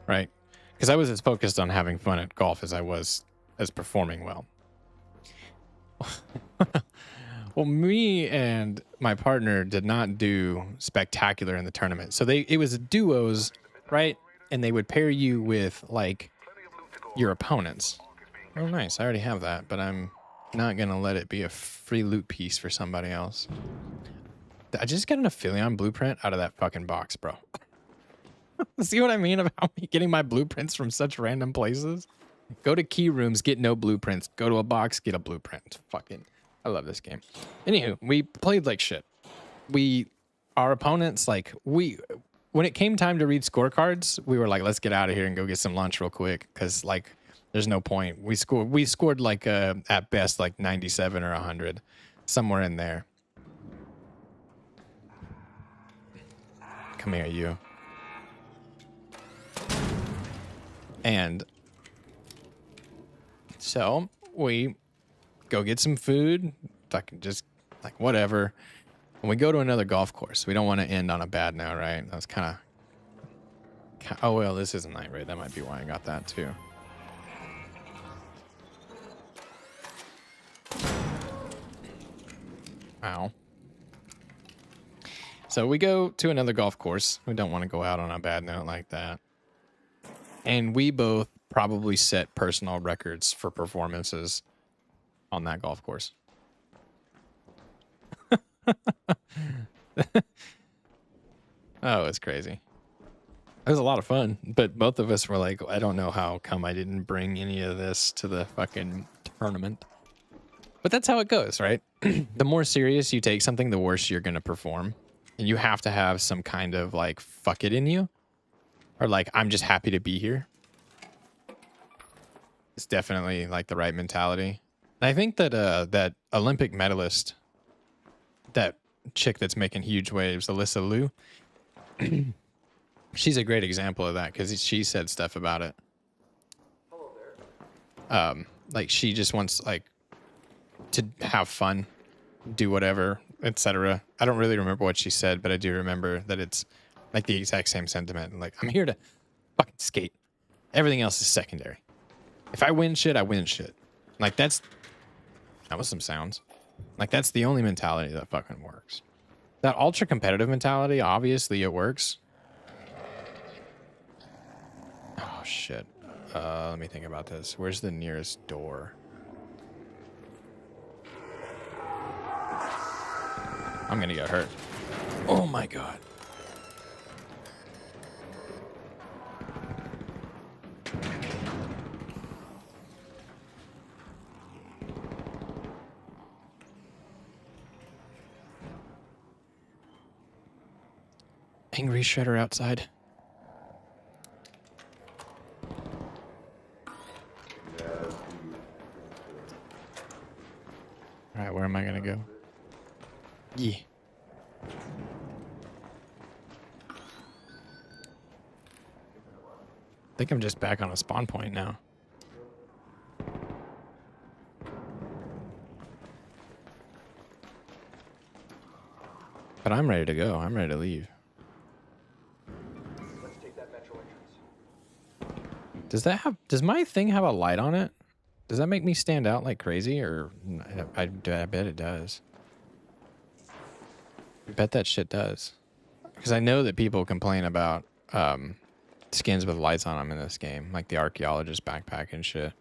right? Because I was as focused on having fun at golf as I was as performing well. Well, me and my partner did not do spectacular in the tournament. So it was duos, right? And they would pair you with like your opponents. Oh, nice. I already have that, but I'm not going to let it be a free loot piece for somebody else. I just got an Aphelion blueprint out of that fucking box, bro. See what I mean about me getting my blueprints from such random places? Go to key rooms, get no blueprints. Go to a box, get a blueprint. Fucking, I love this game. Anywho, we played like shit. Our opponents, like, when it came time to read scorecards, we were like, let's get out of here and go get some lunch real quick. Cause like, there's no point. We scored like, at best, like 97 or 100, somewhere in there. Come here, you. And so we go get some food, fucking just like whatever. And we go to another golf course. We don't want to end on a bad note, right? That was kind of, oh, well, this isn't night raid. That might be why I got that too. Ow. So we go to another golf course. We don't want to go out on a bad note like that. And we both probably set personal records for performances on that golf course. Oh, it's crazy. It was a lot of fun, but both of us were like, I don't know how come I didn't bring any of this to the fucking tournament. But that's how it goes, right? The more serious you take something, the worse you're going to perform. And you have to have some kind of like, fuck it in you. Or like, I'm just happy to be here. It's definitely like the right mentality. And I think that that Olympic medalist, that chick that's making huge waves, Alyssa Liu, she's a great example of that because she said stuff about it. Hello there. Like she just wants like to have fun, do whatever, etc. I don't really remember what she said, but I do remember that it's like the exact same sentiment. Like, I'm here to fucking skate. Everything else is secondary. If I win shit, I win shit. Like, that was some sounds. Like, that's the only mentality that fucking works. That ultra competitive mentality, obviously it works. Oh, shit. Let me think about this. Where's the nearest door? I'm gonna get hurt. Oh my god. Angry shredder outside. Alright, where am I gonna go? Yeah. I think I'm just back on a spawn point now. But I'm ready to go. I'm ready to leave. Let's take that metro entrance. Does my thing have a light on it? Does that make me stand out like crazy, or I bet it does. I bet that shit does. Because I know that people complain about skins with lights on them in this game, like the archaeologist backpack and shit.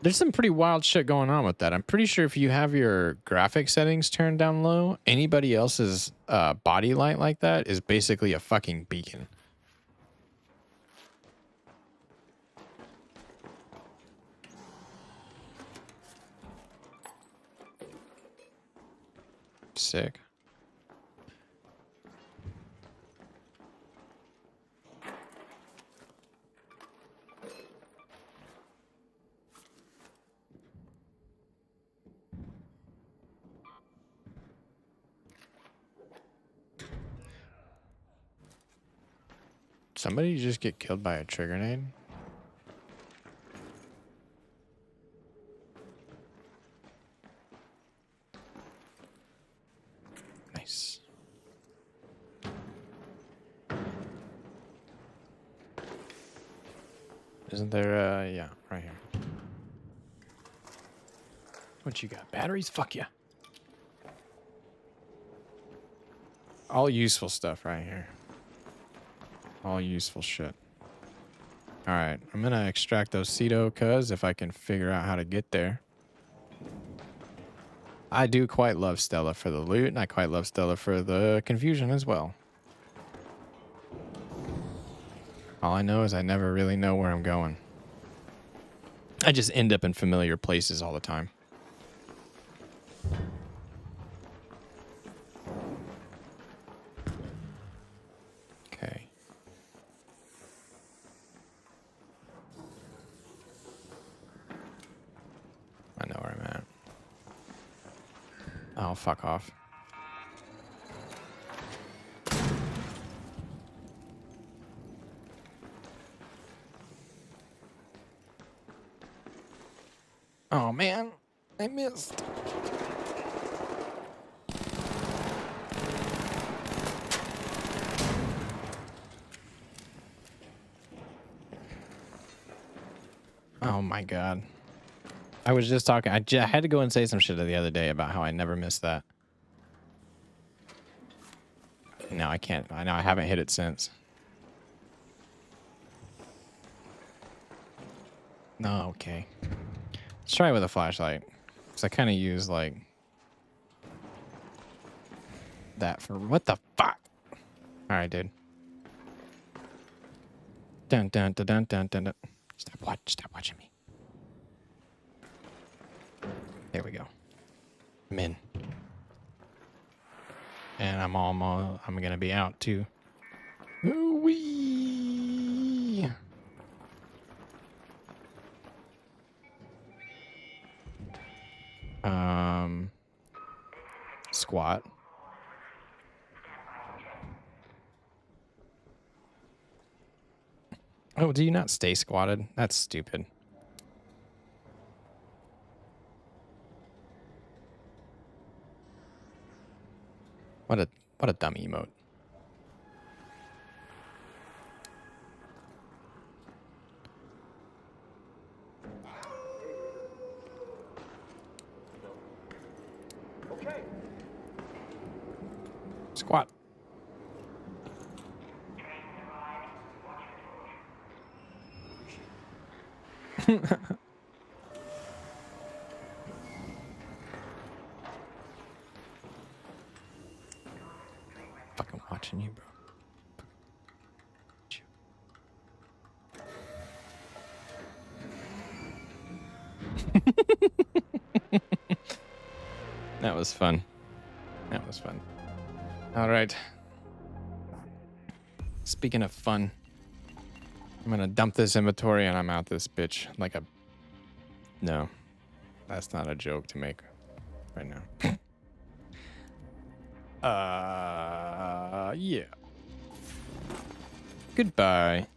There's some pretty wild shit going on with that. I'm pretty sure if you have your graphic settings turned down low, anybody else's body light like that is basically a fucking beacon. Sick. Somebody just get killed by a trigger grenade? Isn't there, yeah, right here. What you got? Batteries? Fuck yeah. All useful stuff right here. All useful shit. Alright, I'm gonna extract those Cedo, cuz if I can figure out how to get there. I do quite love Stella for the loot, and I quite love Stella for the confusion as well. All I know is I never really know where I'm going. I just end up in familiar places all the time. Okay. I know where I'm at. Oh, fuck off. Oh man, I missed. Oh my god. I was just talking. I had to go and say some shit the other day about how I never missed that. No, I can't. I know I haven't hit it since. No, okay. Let's try it with a flashlight. Because I kind of use, like, that for... What the fuck? Alright, dude. Dun, dun, dun, dun, dun, dun, dun. Stop watching me. There we go. I'm in. And I'm gonna be out, too. Ooh-wee! Squat. Oh, do you not stay squatted? That's stupid. What a dumb emote. Okay. Squat. Fucking watching you, bro. That was fun. That was fun. All right. Speaking of fun, I'm gonna dump this inventory and I'm out this bitch like a... No, that's not a joke to make right now. Yeah. Goodbye.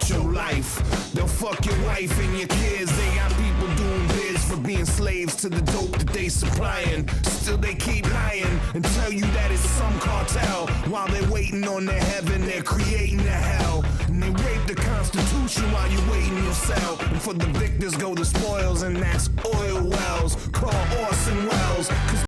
Your life, they'll fuck your wife and your kids. They got people doing biz for being slaves to the dope that they supplying. Still they keep lying and tell you that it's some cartel. While they're waiting on their heaven, they're creating a hell. And they rape the Constitution while you wait in your cell. And for the victors go the spoils, and that's oil wells. Call Orson Welles. 'Cause